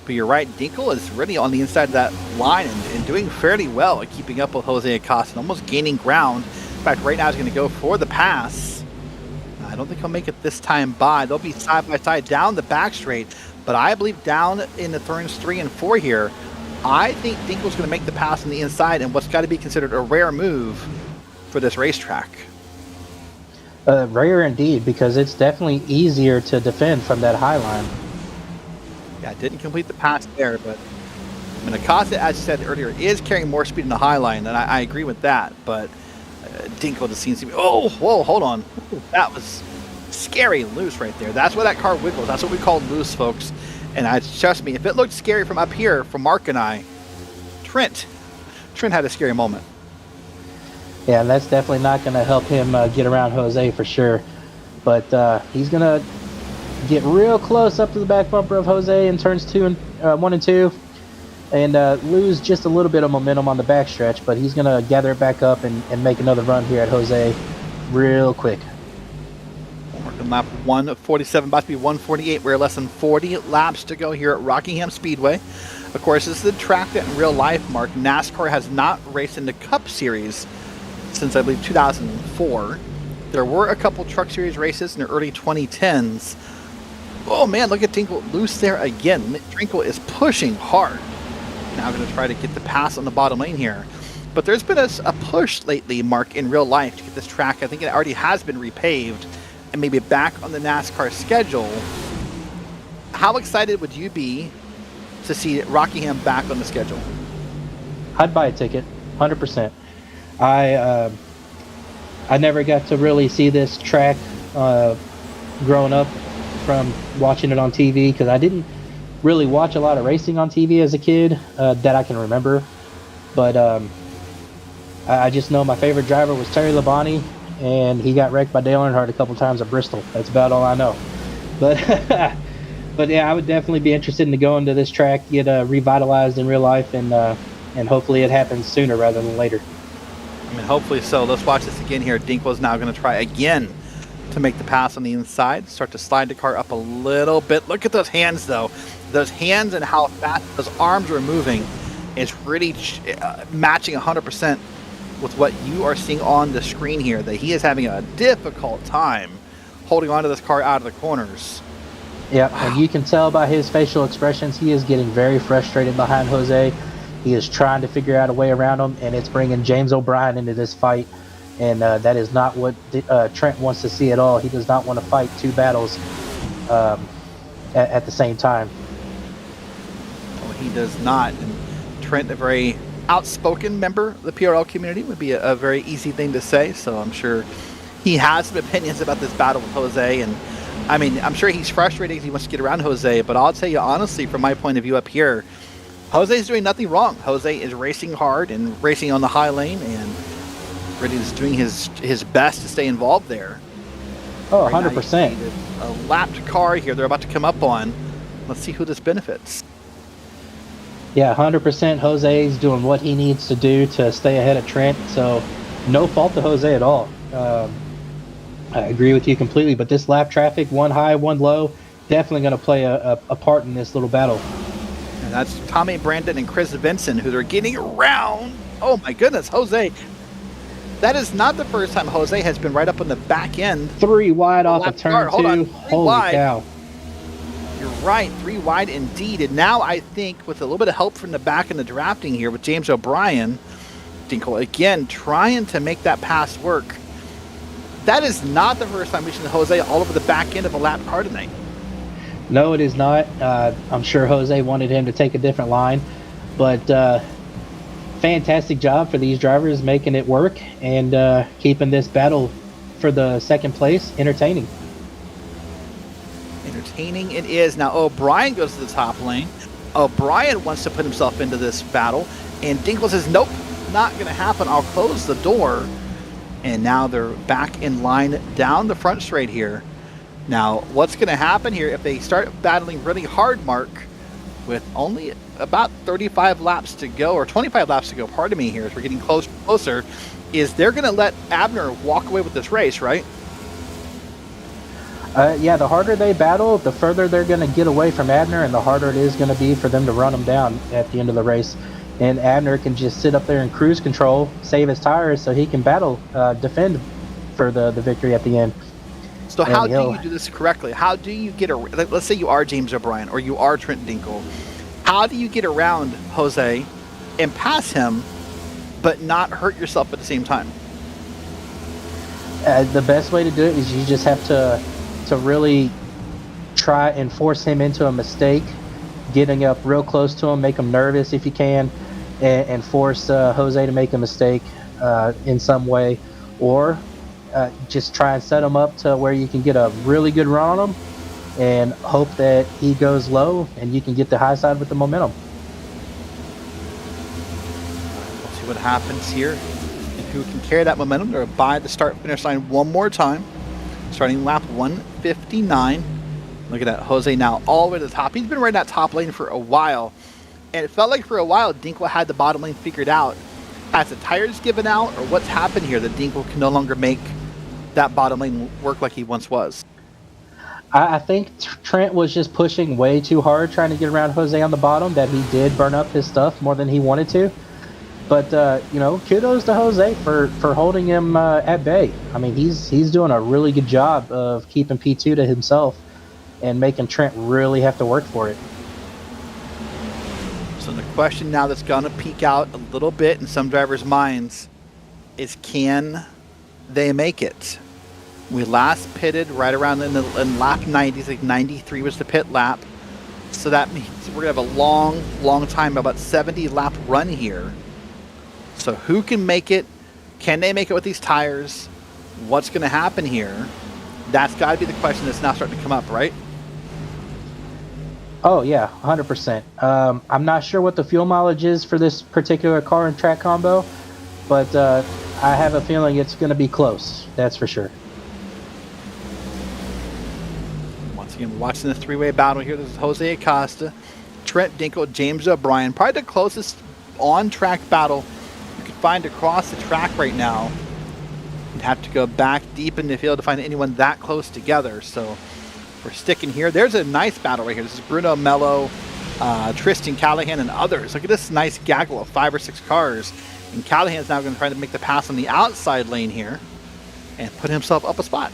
But you're right, Dinkle is really on the inside of that line and doing fairly well at keeping up with Jose Acosta and almost gaining ground. In fact, right now he's going to go for the pass. I don't think he'll make it this time by. They'll be side by side down the back straight. But I believe down in the turns 3 and 4 here, I think Dinkle's going to make the pass on the inside and what's got to be considered a rare move for this racetrack. Rare indeed, because it's definitely easier to defend from that high line. Yeah, didn't complete the pass there, but I mean, Acosta, as you said earlier, is carrying more speed in the high line, and I agree with that, but Dinkle just seems to be, oh, whoa, hold on. That was scary loose right there. That's why that car wiggles. That's what we call loose, folks. And trust me, if it looked scary from up here, from Mark and I, Trent had a scary moment. Yeah, that's definitely not going to help him get around Jose for sure. But he's going to get real close up to the back bumper of Jose in turns 1 and 2, and lose just a little bit of momentum on the backstretch. But he's going to gather it back up and make another run here at Jose real quick. Working lap 147, about to be 148. We're less than 40 laps to go here at Rockingham Speedway. Of course, this is the track that in real life, Mark, NASCAR has not raced in the Cup Series since I believe 2004. There were a couple Truck Series races in the early 2010s. Oh man, look at Dinkle loose there again. Dinkle is pushing hard. Now going to try to get the pass on the bottom lane here. But there's been a push lately, Mark, in real life to get this track. I think it already has been repaved and maybe back on the NASCAR schedule. How excited would you be to see Rockingham back on the schedule? I'd buy a ticket, 100%. I never got to really see this track growing up from watching it on TV, because I didn't really watch a lot of racing on TV as a kid that I can remember. But I just know my favorite driver was Terry Labonte, and he got wrecked by Dale Earnhardt a couple times at Bristol. That's about all I know. But but yeah, I would definitely be interested in going to this track, get revitalized in real life, and hopefully it happens sooner rather than later. I mean, hopefully so. Let's watch this again here. Dinkel is now going to try again to make the pass on the inside. Start to slide the car up a little bit. Look at those hands, though. Those hands and how fast those arms are moving is really matching 100% with what you are seeing on the screen here, that he is having a difficult time holding onto this car out of the corners. Yeah, and you can tell by his facial expressions, he is getting very frustrated behind Jose. He is trying to figure out a way around him, and it's bringing James O'Brien into this fight. And that is not what Trent wants to see at all. He does not want to fight two battles at the same time. Well, he does not. And Trent, a very outspoken member of the PRL community, would be a very easy thing to say. So I'm sure he has some opinions about this battle with Jose. And I mean, I'm sure he's frustrated because he wants to get around Jose. But I'll tell you honestly, from my point of view up here, Jose is doing nothing wrong. Jose is racing hard and racing on the high lane, and really is doing his best to stay involved there. Oh, right 100%. A lapped car here they're about to come up on. Let's see who this benefits. Yeah, 100%. Jose is doing what he needs to do to stay ahead of Trent. So no fault to Jose at all. I agree with you completely. But this lap traffic, one high, one low, definitely going to play a part in this little battle. And that's Tommy Brandon and Chris Vinson, who they're getting around. Oh my goodness, Jose. That is not the first time Jose has been right up on the back end. 3 wide off of turn 2. Holy cow. You're right, 3 wide indeed. And now I think with a little bit of help from the back in the drafting here with James O'Brien, Dinkel again trying to make that pass work. That is not the first time we've seen Jose all over the back end of a lap car tonight. No, it is not. I'm sure Jose wanted him to take a different line, but fantastic job for these drivers making it work and keeping this battle for the second place entertaining. Entertaining it is. Now O'Brien goes to the top lane. O'Brien wants to put himself into this battle, and Dinkel says, nope, not going to happen. I'll close the door. And now they're back in line down the front straight here. Now, what's going to happen here if they start battling really hard, Mark, with only about 35 laps to go, or 25 laps to go, pardon me here, as we're getting closer, is they're going to let Abner walk away with this race, right? Yeah, the harder they battle, the further they're going to get away from Abner, and the harder it is going to be for them to run him down at the end of the race. And Abner can just sit up there in cruise control, save his tires, so he can defend for the victory at the end. So how do you do this correctly? How do you get around, let's say you are James O'Brien or you are Trent Dinkel. How do you get around Jose and pass him, but not hurt yourself at the same time? The best way to do it is you just have to really try and force him into a mistake, getting up real close to him, make him nervous if you can, and force Jose to make a mistake in some way, or just try and set him up to where you can get a really good run on him and hope that he goes low and you can get the high side with the momentum. Let's see what happens here and who can carry that momentum. They're by the start finish line one more time, starting lap 159. Look at that, Jose now all the way to the top. He's been right in that top lane for a while, and it felt like for a while Dinkel had the bottom lane figured out. Has the tires given out, or what's happened here that Dinkel can no longer make that bottom lane work like he once was? I think Trent was just pushing way too hard trying to get around Jose on the bottom, that he did burn up his stuff more than he wanted to. But, kudos to Jose for holding him at bay. I mean, he's doing a really good job of keeping P2 to himself and making Trent really have to work for it. So the question now that's going to peek out a little bit in some drivers' minds is, can they make it? We last pitted right around in lap 90, like 93 was the pit lap. So that means we're going to have a long, long time, about 70 lap run here. So who can make it? Can they make it with these tires? What's going to happen here? That's got to be the question that's now starting to come up, right? Oh, yeah, 100%. I'm not sure what the fuel mileage is for this particular car and track combo, but I have a feeling it's going to be close. That's for sure. Once again, we're watching the three-way battle here. This is Jose Acosta, Trent Dinkle, James O'Brien. Probably the closest on-track battle you could find across the track right now. You'd have to go back deep in the field to find anyone that close together. So we're sticking here. There's a nice battle right here. This is Bruno Mello, Tristan Callahan, and others. Look at this nice gaggle of 5 or 6 cars. And Callahan's now going to try to make the pass on the outside lane here and put himself up a spot.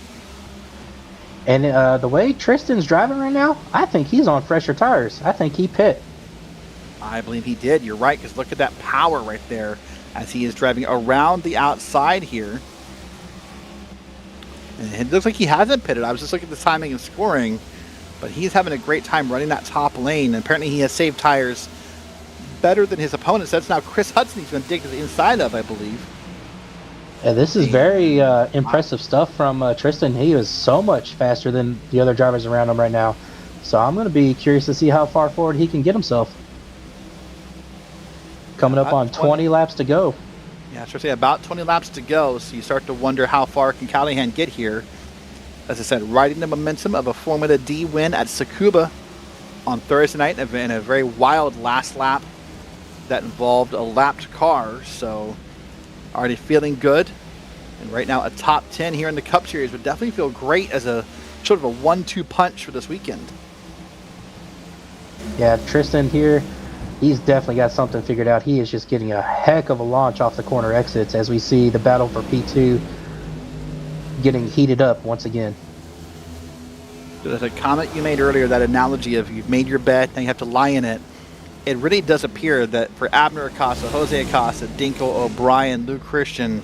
And the way Tristan's driving right now, I think he's on fresher tires. I think he pit. I believe he did. You're right, because look at that power right there as he is driving around the outside here. And it looks like he hasn't pitted. I was just looking at the timing and scoring, but he's having a great time running that top lane. And apparently he has saved tires better than his opponents. That's now Chris Hudson he's going to dig to the inside of, I believe. Yeah, this is very impressive stuff from Tristan. He is so much faster than the other drivers around him right now. So I'm going to be curious to see how far forward he can get himself. Coming up on 20 laps to go. Yeah, I should say about 20 laps to go, so you start to wonder how far can Callahan get here. As I said, riding the momentum of a Formula D win at Tsukuba on Thursday night in a very wild last lap that involved a lapped car, so already feeling good. And right now a top 10 here in the Cup Series would definitely feel great as a sort of a 1-2 punch for this weekend. Yeah, Tristan here, he's definitely got something figured out. He is just getting a heck of a launch off the corner exits as we see the battle for P2 getting heated up once again. There's a comment you made earlier, that analogy of you've made your bet, now you have to lie in it. It really does appear that for Abner Acosta, Jose Acosta, Dinkle, O'Brien, Luke Christian,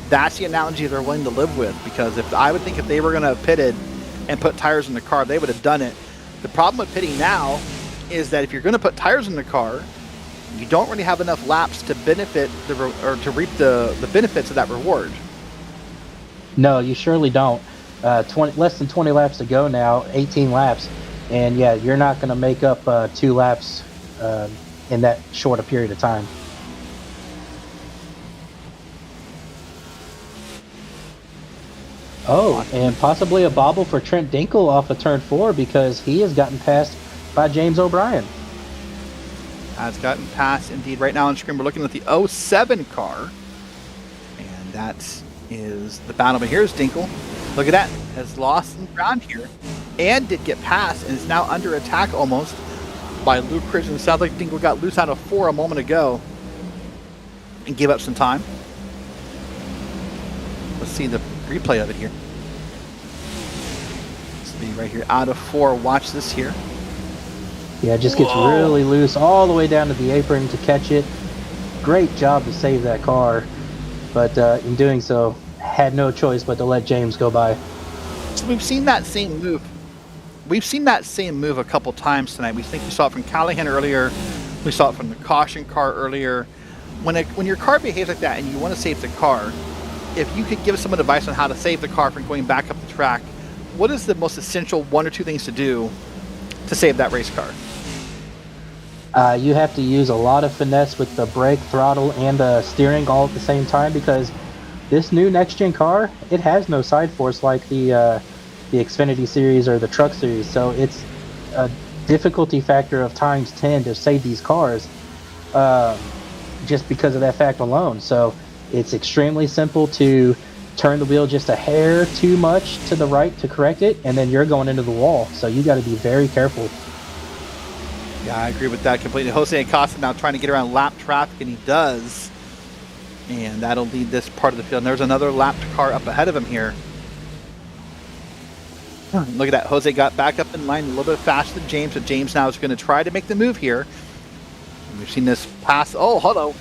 that's the analogy they're willing to live with, because I would think if they were going to have pitted and put tires in the car, they would have done it. The problem with pitting now is that if you're going to put tires in the car, you don't really have enough laps to benefit to reap the benefits of that reward. No, you surely don't. Less than 20 laps to go now, 18 laps, and yeah, you're not going to make up 2 laps in that short a period of time. Oh, and possibly a bobble for Trent Dinkle off of turn 4 because he has gotten passed by James O'Brien. Has gotten passed indeed. Right now on screen we're looking at the 07 car, and that is the battle. But here's Dinkle. Look at that, has lost some ground here and did get passed and is now under attack almost by Luke Christian. Sounds like Dinkle got loose out of 4 a moment ago and gave up some time. Let's see the replay of it here. This will be right here, out of 4. Watch this here. Yeah, it just gets really loose all the way down to the apron to catch it. Great job to save that car, but in doing so, had no choice but to let James go by. So we've seen that same move. We've seen that same move a couple times tonight. We think we saw it from Callahan earlier. We saw it from the caution car earlier. When your car behaves like that and you want to save the car, if you could give someone advice on how to save the car from going back up the track, what is the most essential 1 or 2 things to do to save that race car? You have to use a lot of finesse with the brake, throttle, and steering all at the same time, because this new next-gen car, it has no side force like the Xfinity Series or the Truck Series, so it's a difficulty factor of times 10 to save these cars just because of that fact alone. So it's extremely simple to turn the wheel just a hair too much to the right to correct it, and then you're going into the wall. So you got to be very careful. Yeah, I agree with that completely. Jose Acosta now trying to get around lap traffic, and he does. And that'll lead this part of the field. And there's another lapped car up ahead of him here. Look at that. Jose got back up in line a little bit faster than James, but James now is going to try to make the move here. And we've seen this pass. Oh, hello.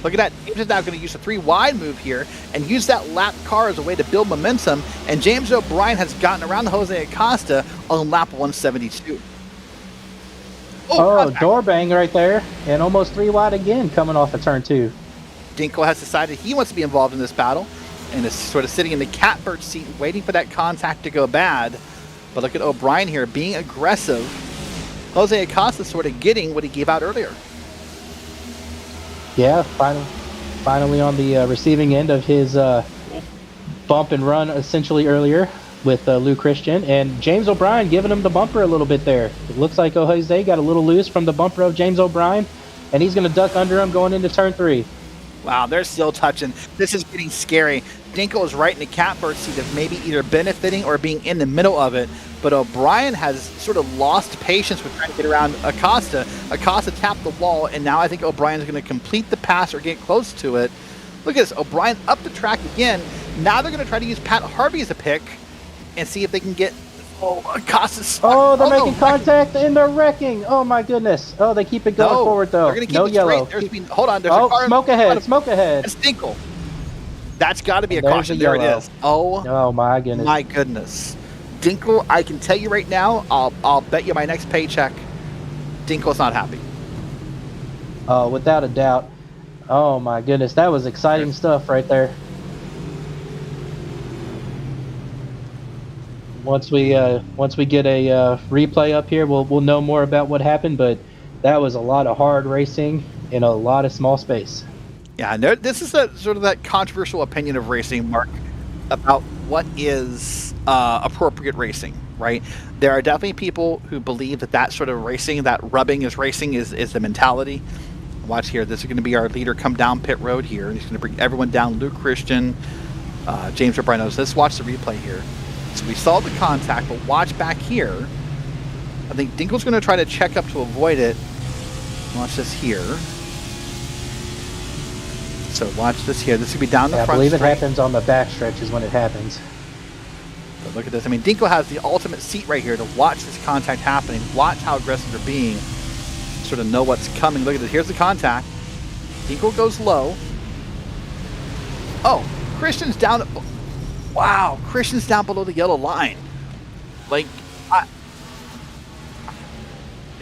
Look at that. James is now going to use a 3-wide move here and use that lapped car as a way to build momentum. And James O'Brien has gotten around Jose Acosta on lap 172. Oh, door bang right there, and almost 3-wide again coming off of turn 2. Dinkle has decided he wants to be involved in this battle and is sort of sitting in the catbird seat waiting for that contact to go bad. But look at O'Brien here being aggressive. Jose Acosta sort of getting what he gave out earlier. Yeah, finally on the receiving end of his bump and run essentially earlier with Lou Christian, and James O'Brien giving him the bumper a little bit there. It looks like Jose got a little loose from the bumper of James O'Brien, and he's going to duck under him going into turn 3. Wow, they're still touching. This is getting scary. Dinkle is right in the catbird seat of maybe either benefiting or being in the middle of it, but O'Brien has sort of lost patience with trying to get around Acosta. Acosta tapped the wall, and now I think O'Brien's going to complete the pass or get close to it. Look at this, O'Brien up the track again. Now they're going to try to use Pat Harvey as a pick and see if they can get Acosta's stuck. Oh, they're making contact and they're wrecking. Oh my goodness. Oh, they keep it going forward though. They're going to keep no it yellow. Straight. Hold on. There's a car smoke ahead. Smoke ahead. It's Dinkle. That's got to be a caution. There it is. Oh my goodness. My goodness. Dinkle, I can tell you right now, I'll bet you my next paycheck, Dinkle's not happy. Oh, without a doubt. Oh my goodness, that was exciting stuff right there. Once we get a replay up here, we'll know more about what happened. But that was a lot of hard racing in a lot of small space. Yeah, this is sort of that controversial opinion of racing, Mark, about what is appropriate racing, right? There are definitely people who believe that sort of racing, that rubbing is racing, is the mentality. Watch here. This is going to be our leader come down pit road here. He's going to bring everyone down. Luke Christian, James O'Brien. Let's watch the replay here. So we saw the contact, but watch back here. I think Dinkle's going to try to check up to avoid it. Watch this here. So watch this here. This could be down the front. I believe straight. it happens on the back stretch is when it happens. But look at this. I mean, Dinkle has the ultimate seat right here to watch this contact happening. Watch how aggressive they're being. Sort of know what's coming. Look at this. Here's the contact. Dinkle goes low. Oh, Christian's down. Wow, Christian's down below the yellow line. Like,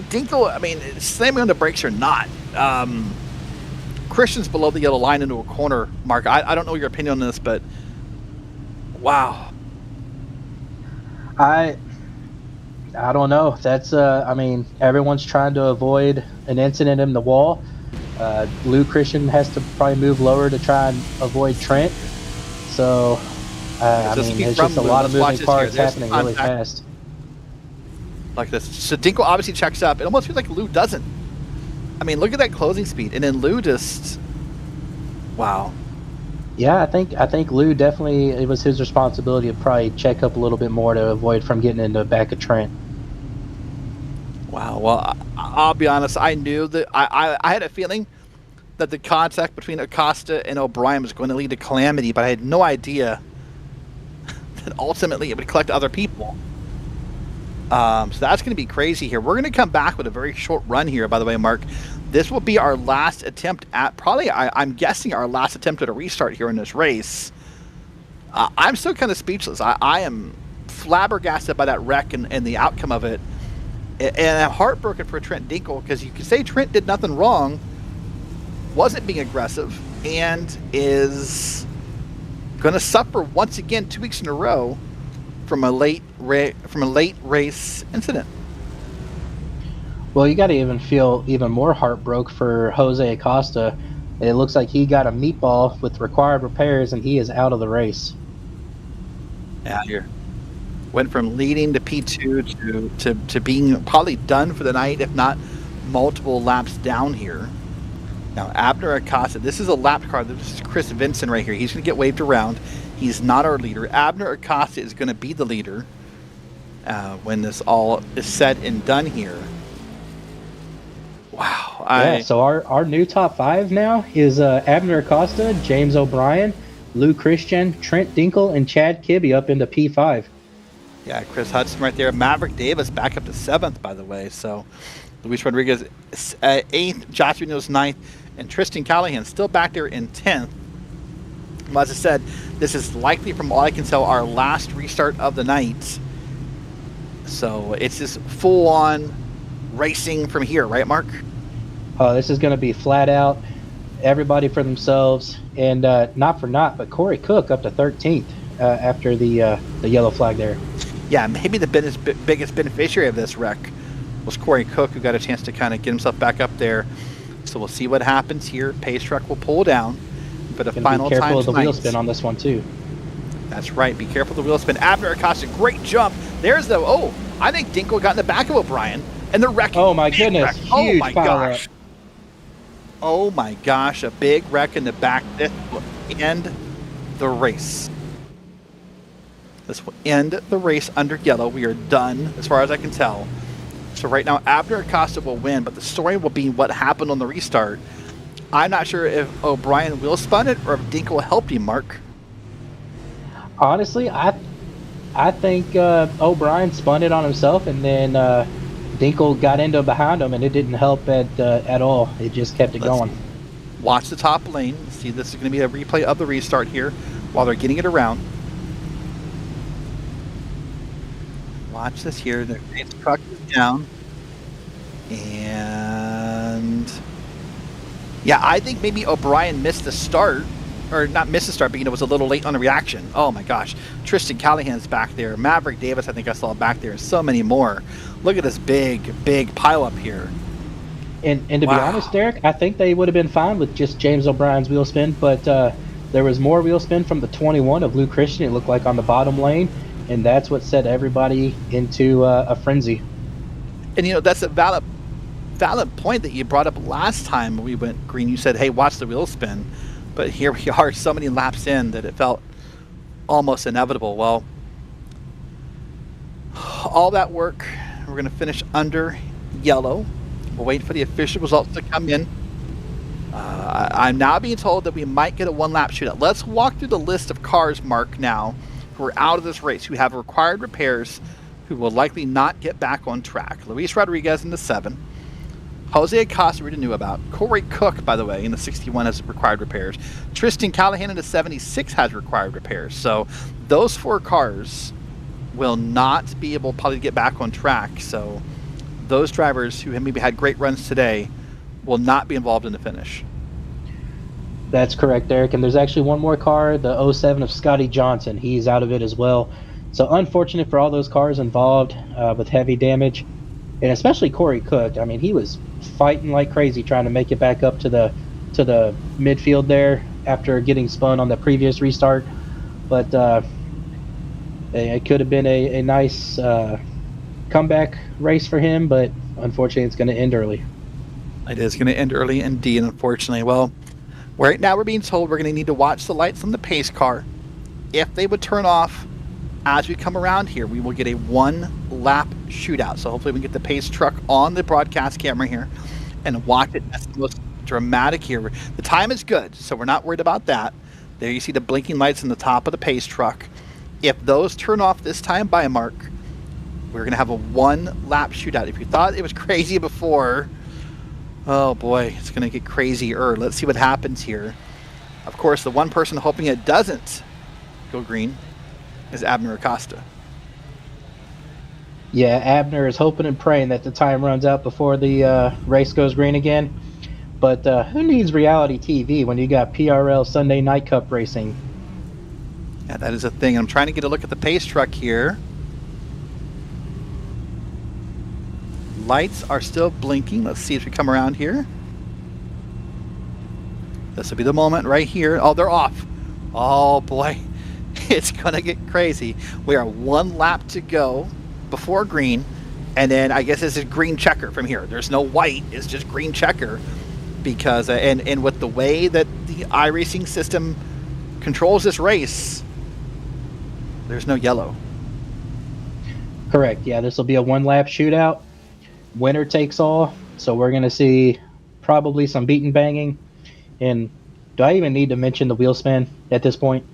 Dinkle, I mean, slamming on the brakes or not. Christian's below the yellow line into a corner, Mark. I don't know your opinion on this, but wow. I don't know. That's I mean, everyone's trying to avoid an incident in the wall. Lou Christian has to probably move lower to try and avoid Trent. So I mean, there's just a lot of moving parts happening really fast. Like this. So Dinkle obviously checks up. It almost feels like Lou doesn't. I mean, look at that closing speed, and then Lou just, wow. Yeah, I think Lou definitely, it was his responsibility to probably check up a little bit more to avoid from getting in the back of Trent. Wow. Well, I'll be honest. I knew that I had a feeling that the contact between Acosta and O'Brien was going to lead to calamity, but I had no idea that ultimately it would collect other people. So that's going to be crazy here. We're going to come back with a very short run here, by the way, Mark. This will be our last attempt at, probably, I'm guessing, our last attempt at a restart here in this race. I'm still kind of speechless. I am flabbergasted by that wreck and the outcome of it. And I'm heartbroken for Trent Dinkle, because you can say Trent did nothing wrong, wasn't being aggressive, and is going to suffer once again 2 weeks in a row from a late race incident. Well, you got to even feel even more heartbroken for Jose Acosta. It looks like he got a meatball with required repairs, and he is out of the race. Yeah, here went from leading to P2 to being probably done for the night, if not multiple laps down here. Now, Abner Acosta, this is a lap car. This is Chris Vincent right here. He's going to get waved around. He's not our leader. Abner Acosta is going to be the leader when this all is said and done here. Wow. Yeah, so our new top 5 now is Abner Acosta, James O'Brien, Lou Christian, Trent Dinkle, and Chad Kibbe up into P5. Yeah, Chris Hudson right there. Maverick Davis back up to 7th, by the way. So Luis Rodriguez 8th, Josh Munoz 9th, and Tristan Callahan still back there in 10th. Well, as I said, this is likely, from all I can tell, our last restart of the night. So it's just full-on racing from here, right, Mark? This is going to be flat out, everybody for themselves, and not for naught, but Corey Cook up to 13th after the yellow flag there. Yeah, maybe the biggest beneficiary of this wreck was Corey Cook, who got a chance to kind of get himself back up there. So we'll see what happens here. Pace truck will pull down. for the Gonna final be time careful of the wheel tonight. spin on this one too. That's right. Be careful of the wheel spin. Abner Acosta, great jump. There's the, I think Dinkle got in the back of O'Brien. And the wreck. Oh my goodness, Oh huge my pile gosh. Oh my gosh, a big wreck in the back. This will end the race. This will end the race under yellow. We are done as far as I can tell. So right now, Abner Acosta will win, but the story will be what happened on the restart. I'm not sure if O'Brien wheel spun it or if Dinkle helped him, Mark. Honestly, I think O'Brien spun it on himself, and then Dinkle got into behind him, and it didn't help at all. It just kept it going. Watch the top lane. See, this is going to be a replay of the restart here while they're getting it around. Watch this here. The race truck is down. And yeah, I think maybe O'Brien missed the start. Or not missed the start, but it was a little late on the reaction. Oh my gosh. Tristan Callahan's back there. Maverick Davis, I think I saw back there. And so many more. Look at this big pile up here. And to be honest, Derek, I think they would have been fine with just James O'Brien's wheel spin, but there was more wheel spin from the 21 of Luke Christian, it looked like, on the bottom lane, and that's what set everybody into a frenzy. And that's a valid point that you brought up last time we went green. You said, hey, watch the wheel spin. But here we are so many laps in that it felt almost inevitable. Well, all that work, we're going to finish under yellow. We'll wait for the official results to come in. I'm now being told that we might get a one-lap shootout. Let's walk through the list of cars, Mark, now, who are out of this race, who have required repairs, who will likely not get back on track. Luis Rodriguez in the 7. Jose Acosta, we didn't know about. Corey Cook, by the way, in the 61 has required repairs. Tristan Callahan in the 76 has required repairs. So those 4 cars will not be able probably to get back on track. So those drivers who maybe had great runs today will not be involved in the finish. That's correct, Derek. And there's actually one more car, the 07 of Scotty Johnson. He's out of it as well. So unfortunate for all those cars involved with heavy damage. And especially Corey Cook. I mean, he was fighting like crazy trying to make it back up to the midfield there after getting spun on the previous restart. But it could have been a nice comeback race for him, but unfortunately it's going to end early. It is going to end early indeed, unfortunately. Well, right now we're being told we're going to need to watch the lights on the pace car. If they would turn off as we come around here, we will get a one-lap shootout. So hopefully we can get the pace truck on the broadcast camera here and watch it. That's the most dramatic here. The time is good, so we're not worried about that. There you see the blinking lights in the top of the pace truck. If those turn off this time by Mark, we're going to have a one-lap shootout. If you thought it was crazy before, oh boy, it's going to get crazier. Let's see what happens here. Of course, the one person hoping it doesn't go green is Abner Acosta. Yeah, Abner is hoping and praying that the time runs out before the race goes green again. But who needs reality TV when you got PRL Sunday Night Cup racing? Yeah, that is a thing. I'm trying to get a look at the pace truck here. Lights are still blinking. Let's see if we come around here. This will be the moment right here. Oh, they're off. Oh boy. It's going to get crazy. We are one lap to go before green. And then I guess this is green checker from here. There's no white. It's just green checker. Because, and with the way that the iRacing system controls this race, there's no yellow. Correct. Yeah, this will be a one-lap shootout. Winner takes all. So we're going to see probably some beat and banging. And do I even need to mention the wheel spin at this point?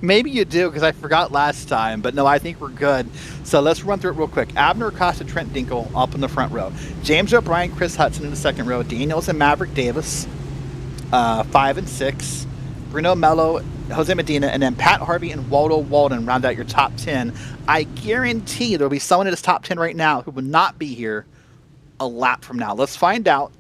Maybe you do, because I forgot last time, but no, I think we're good. So let's run through it real quick. Abner Acosta, Trent Dinkle up in the front row. James O'Brien, Chris Hudson in the second row. Daniels and Maverick Davis, 5 and 6. Bruno Mello, Jose Medina, and then Pat Harvey and Waldo Walden round out your top 10. I guarantee there'll be someone in this top 10 right now who will not be here a lap from now. Let's find out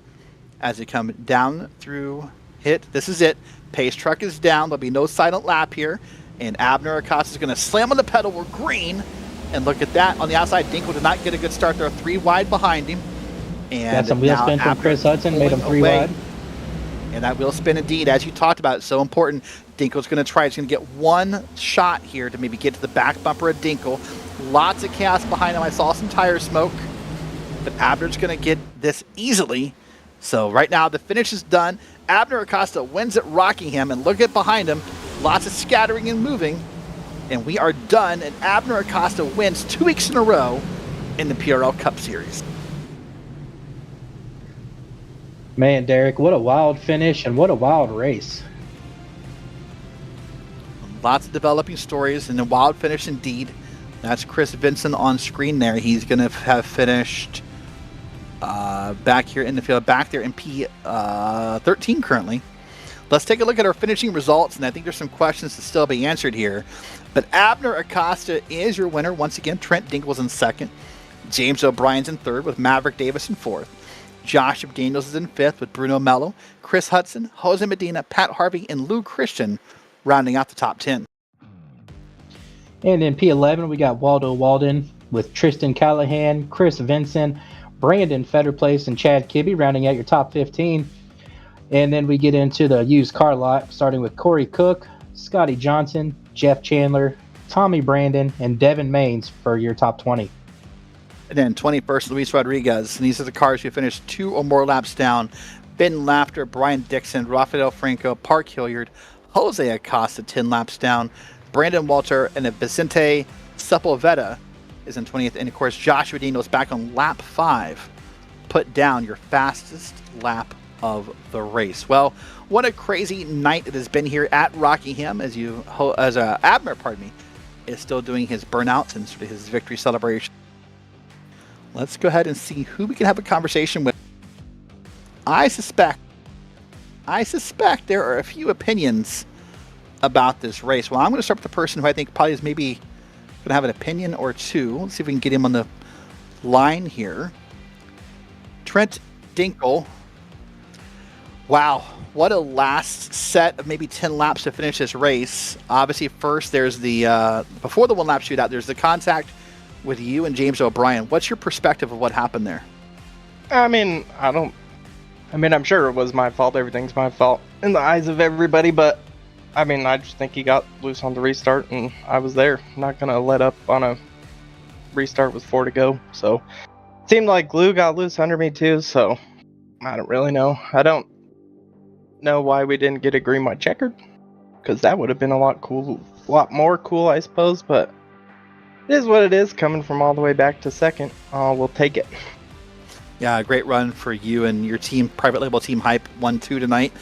as we come down through hit. This is it. Pace truck is down. There'll be no silent lap here. And Abner Acosta is going to slam on the pedal. We're green. And look at that. On the outside, Dinkle did not get a good start. There are 3 wide behind him. And got some wheel spin from Chris Hudson. Made him 3 wide. And that wheel spin indeed, as you talked about, it's so important. Dinkle's going to try. He's going to get one shot here to maybe get to the back bumper of Dinkle. Lots of chaos behind him. I saw some tire smoke. But Abner's going to get this easily. So right now the finish is done. Abner Acosta wins at Rockingham. And look at behind him. Lots of scattering and moving. And we are done. And Abner Acosta wins 2 weeks in a row in the PRL Cup Series. Man, Derek, what a wild finish and what a wild race. Lots of developing stories and a wild finish indeed. That's Chris Vincent on screen there. He's going to have finished back here in the field, back there in P13 currently. Let's take a look at our finishing results, and I think there's some questions to still be answered here. But Abner Acosta is your winner. Once again, Trent Dinkle's in second. James O'Brien's in third with Maverick Davis in fourth. Josh McDaniels is in fifth with Bruno Mello, Chris Hudson, Jose Medina, Pat Harvey, and Lou Christian rounding out the top 10. And in P11, we got Waldo Walden with Tristan Callahan, Chris Vincent, Brandon Fetterplace, and Chad Kibbe rounding out your top 15. And then we get into the used car lot, starting with Corey Cook, Scotty Johnson, Jeff Chandler, Tommy Brandon, and Devin Maines for your top 20. And then 21st, Luis Rodriguez. And these are the cars who finished 2 or more laps down. Ben Laughter, Brian Dixon, Rafael Franco, Park Hilliard, Jose Acosta 10 laps down. Brandon Walter and Vicente Sepulveda is in 20th. And of course, Joshua Daniels back on lap 5. Put down your fastest lap of the race. Well, what a crazy night it has been here at Rockingham as Abner, is still doing his burnouts and sort of his victory celebration. Let's go ahead and see who we can have a conversation with. I suspect there are a few opinions about this race. Well, I'm going to start with the person who I think probably is maybe going to have an opinion or two. Let's see if we can get him on the line here. Trent Dinkle. Wow, what a last set of maybe 10 laps to finish this race. Obviously, first there's the, before the one-lap shootout, there's the contact with you and James O'Brien. What's your perspective of what happened there? I'm sure it was my fault. Everything's my fault in the eyes of everybody, but I just think he got loose on the restart and I was there. I'm not going to let up on a restart with 4 to go. So it seemed like glue got loose under me too, so I don't really know. I don't know why we didn't get a green white checkered, because that would have been a lot more cool, I suppose, but it is what it is. Coming from all the way back to second, we'll take it. Yeah, a great run for you and your team, private label team Hype 1-2 tonight.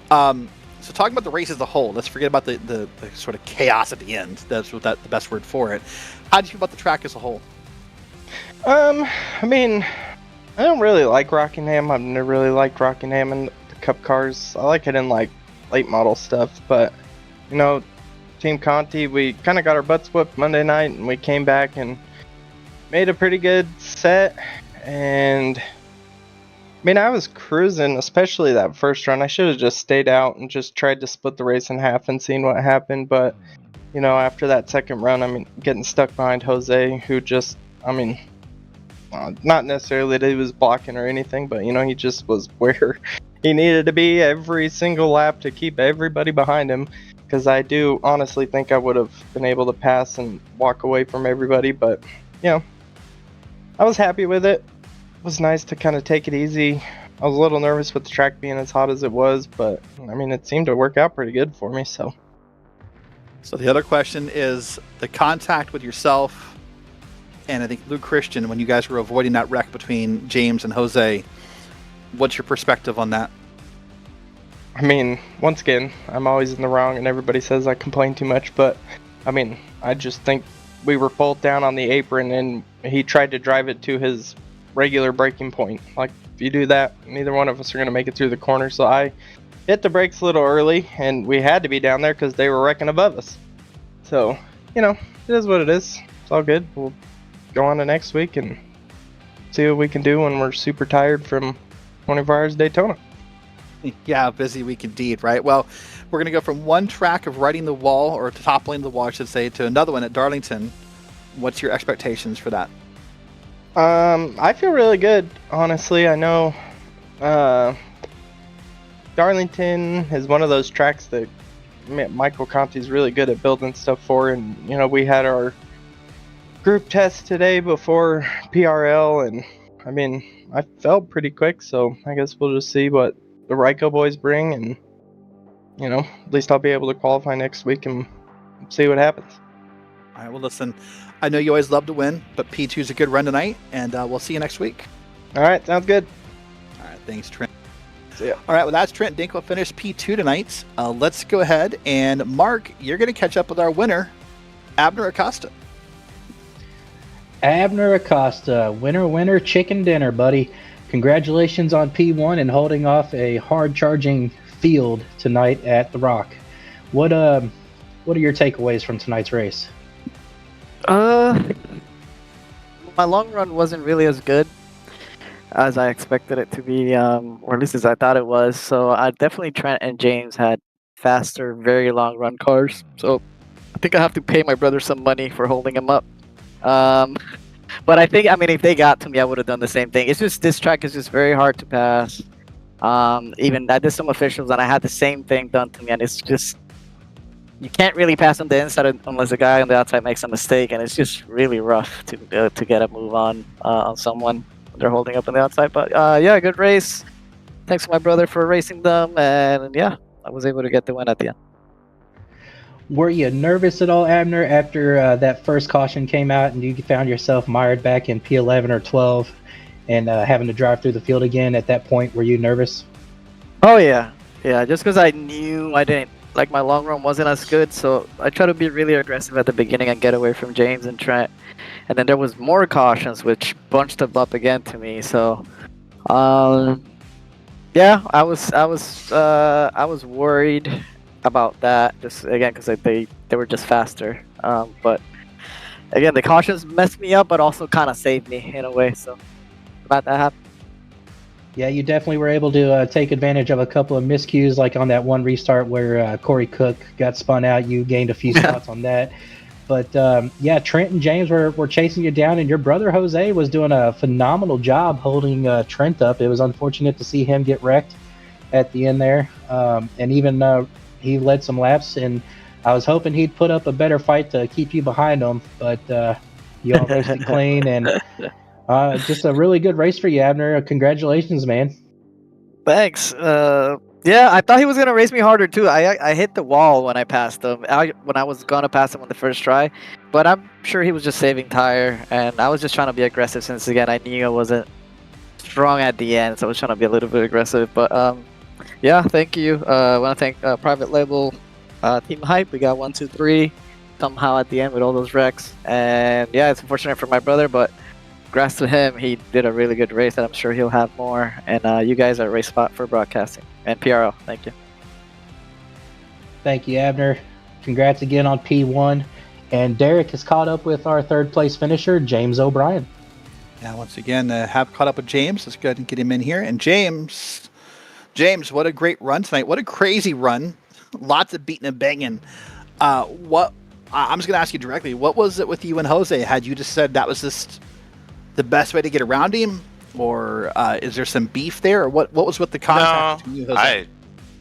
So talking about the race as a whole, let's forget about the sort of chaos at the end. That's the best word for it. How do you feel about the track as a whole? I don't really like Rockingham. I've never really liked Rockingham and the Cup cars. I like it in like late model stuff, but Team Conti, we kind of got our butts whooped Monday night, and we came back and made a pretty good set. And I was cruising, especially that first run. I should have just stayed out and just tried to split the race in half and seen what happened. But after that second run, getting stuck behind Jose, who just, not necessarily that he was blocking or anything, but he just was where he needed to be every single lap to keep everybody behind him. Because I do honestly think I would have been able to pass and walk away from everybody, but I was happy with it. It was nice to kind of take it easy. I was a little nervous with the track being as hot as it was, but it seemed to work out pretty good for me. So the other question is the contact with yourself and I think Lou Christian when you guys were avoiding that wreck between James and Jose. What's your perspective on that? Once again, I'm always in the wrong and everybody says I complain too much, but I just think we were both down on the apron and he tried to drive it to his regular braking point. Like, if you do that, neither one of us are going to make it through the corner. So I hit the brakes a little early and we had to be down there because they were wrecking above us. So, it is what it is. It's all good. We'll go on to next week and see what we can do when we're super tired from 24 Hours Daytona. Yeah, busy week indeed, right? Well, we're going to go from one track of riding the wall, or toppling the wall, I should say, to another one at Darlington. What's your expectations for that? I feel really good, honestly. I know Darlington is one of those tracks that Michael Conti's really good at building stuff for, and you know, we had our group test today before PRL, and I mean, I felt pretty quick, so I guess we'll just see what the Ryko boys bring, and you know, at least I'll be able to qualify next week and see what happens. All right, well, listen, I know you always love to win, but P2 is a good run tonight, and we'll see you next week. All right, sounds good. All right, thanks, Trent. See ya. All right, well, that's Trent Dinkle finished P2 tonight. Let's go ahead, and Mark, you're going to catch up with our winner, Abner Acosta. Abner Acosta, winner, chicken dinner, buddy. Congratulations on P1 and holding off a hard-charging field tonight at the Rock. What are your takeaways from tonight's race? My long run wasn't really as good as I expected it to be, or at least as I thought it was. So I definitely Trent and James had faster, very long run cars. So I think I have to pay my brother some money for holding him up. But I think, I mean, if they got to me, I would have done the same thing. It's just, this track is just very hard to pass. Even I did some officials and I had the same thing done to me, and it's just, you can't really pass on the inside unless the guy on the outside makes a mistake, and it's just really rough to get a move on someone when they're holding up on the outside. But yeah, good race. Thanks to my brother for racing them, and yeah, I was able to get the win at the end. Were you nervous at all, Abner, after that first caution came out and you found yourself mired back in P11 or 12 and having to drive through the field again? At that point, were you nervous? Oh yeah, just because I knew I didn't, like, my long run wasn't as good, so I tried to be really aggressive at the beginning and get away from James and Trent. And then there was more cautions, which bunched them up again to me. So, yeah, I was worried about that, just again because they were just faster. But again, the cautions messed me up, but also kind of saved me in a way. So, glad that happened. Yeah, you definitely were able to take advantage of a couple of miscues, like on that one restart where Corey Cook got spun out. You gained a few spots on that. But yeah, Trent and James were chasing you down, and your brother Jose was doing a phenomenal job holding Trent up. It was unfortunate to see him get wrecked at the end there. And even he led some laps, and I was hoping he'd put up a better fight to keep you behind him. But you all raced it clean, and just a really good race for you, Abner. Congratulations, man. Thanks. Yeah, I thought he was gonna race me harder too. I hit the wall when I passed him. When I was gonna pass him on the first try, but I'm sure he was just saving tire, and I was just trying to be aggressive since again I knew I wasn't strong at the end, so I was trying to be a little bit aggressive. But yeah, thank you. I want to thank Private Label, Team Hype. We got 1, 2, 3 somehow at the end with all those wrecks, and yeah, it's unfortunate for my brother, but congrats to him. He did a really good race, and I'm sure he'll have more. And you guys are RaceSpot for broadcasting. And PRL, thank you. Thank you, Abner. Congrats again on P1. And Derek has caught up with our third place finisher, James O'Brien. Yeah, once again, have caught up with James. Let's go ahead and get him in here. And James, what a great run tonight. What a crazy run. Lots of beating and banging. I'm just going to ask you directly, what was it with you and Jose? Had you just said that was just the best way to get around him? Or is there some beef there? Or what was with the contact between you and Jose?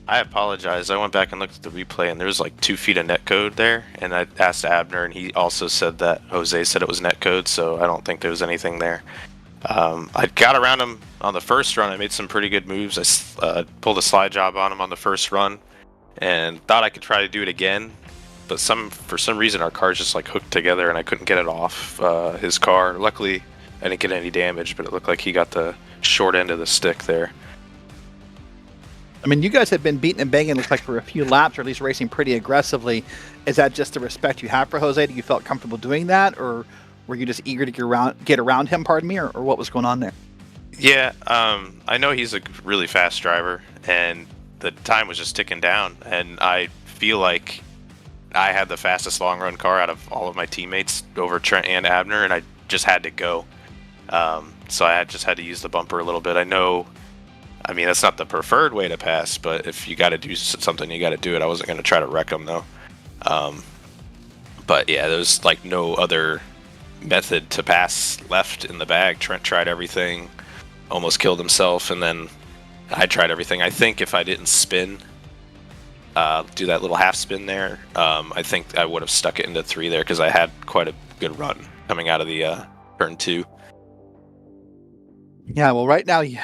I apologize. I went back and looked at the replay, and there was like 2 feet of netcode there. And I asked Abner, and he also said that Jose said it was netcode, so I don't think there was anything there. I got around him on the first run. I made some pretty good moves. I pulled a slide job on him on the first run, and thought I could try to do it again. But for some reason, our cars just like hooked together, and I couldn't get it off his car. Luckily, I didn't get any damage, but it looked like he got the short end of the stick there. I mean, you guys have been beating and banging, looks like, for a few laps, or at least racing pretty aggressively. Is that just the respect you have for Jose? Do you felt comfortable doing that, or were you just eager to get around him, or what was going on there? Yeah, I know he's a really fast driver, and the time was just ticking down, and I feel like I had the fastest long-run car out of all of my teammates over Trent and Abner, and I just had to go. So I just had to use the bumper a little bit. I mean, that's not the preferred way to pass, but if you got to do something, you got to do it. I wasn't going to try to wreck him, though. But yeah, there's like no other method to pass left in the bag. Trent tried everything, almost killed himself, and then I tried everything. I think if I didn't spin, do that little half spin there, I think I would have stuck it into 3 there because I had quite a good run coming out of the turn 2. Yeah, well, right now, you're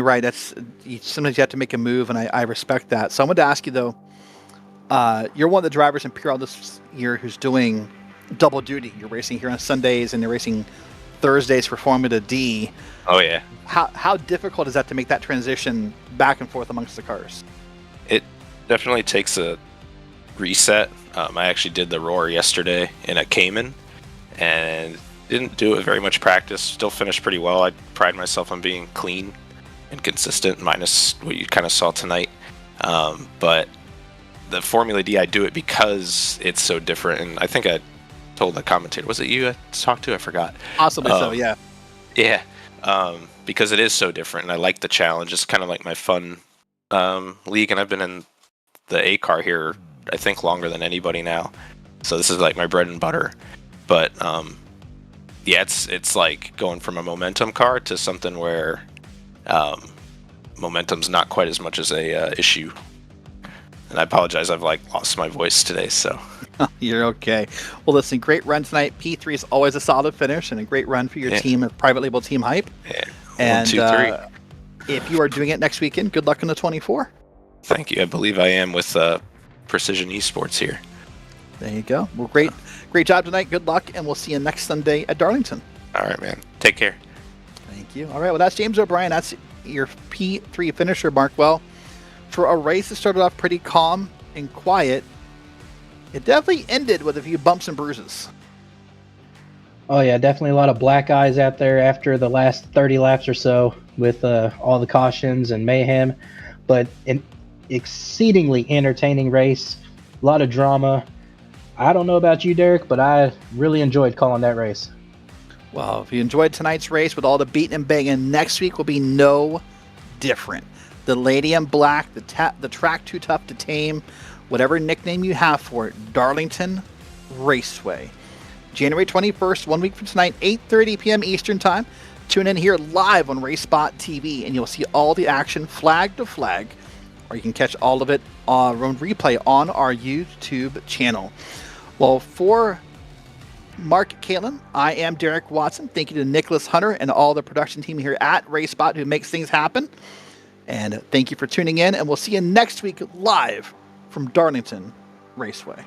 right. Sometimes you have to make a move, and I respect that. So I wanted to ask you, though, you're one of the drivers in PRL this year who's doing double duty. You're racing here on Sundays, and you're racing Thursdays for Formula D. Oh, yeah. How difficult is that to make that transition back and forth amongst the cars? It definitely takes a reset. I actually did the Roar yesterday in a Cayman, and didn't do it very much practice. Still finished pretty well. I pride myself on being clean and consistent, minus what you kind of saw tonight. But the Formula D, I do it because it's so different. And I think I told the commentator, was it you I talked to? I forgot. Possibly so, yeah. Yeah, because it is so different, and I like the challenge. It's kind of like my fun league, and I've been in the A car here, I think, longer than anybody now. So this is like my bread and butter. But yeah, it's like going from a momentum car to something where momentum's not quite as much as a issue. And I apologize, I've lost my voice today, so. You're okay. Well, listen, great run tonight. P3 is always a solid finish and a great run for your team of private label Team Hype. Yeah. And 1, 2, 3. If you are doing it next weekend, good luck in the 24. Thank you. I believe I am with Precision Esports here. There you go. Well, great job tonight. Good luck, and we'll see you next Sunday at Darlington. All right, man. Take care. Thank you. All right, well, that's James O'Brien. That's your P3 finisher, Mark. Well, for a race that started off pretty calm and quiet, it definitely ended with a few bumps and bruises. Oh yeah, definitely a lot of black eyes out there after the last 30 laps or so with all the cautions and mayhem. But an exceedingly entertaining race, a lot of drama. I don't know about you, Derek, but I really enjoyed calling that race. Well, if you enjoyed tonight's race with all the beating and banging, next week will be no different. The lady in black, the track too tough to tame, whatever nickname you have for it, Darlington Raceway. January 21st, 1 week from tonight, 8:30 p.m. Eastern Time. Tune in here live on RaceSpotTV, and you'll see all the action flag to flag, or you can catch all of it on replay on our YouTube channel. Well, for Mark Kalin, I am Derek Watson. Thank you to Nicholas Hunter and all the production team here at RaceSpot who makes things happen. And thank you for tuning in, and we'll see you next week live from Darlington Raceway.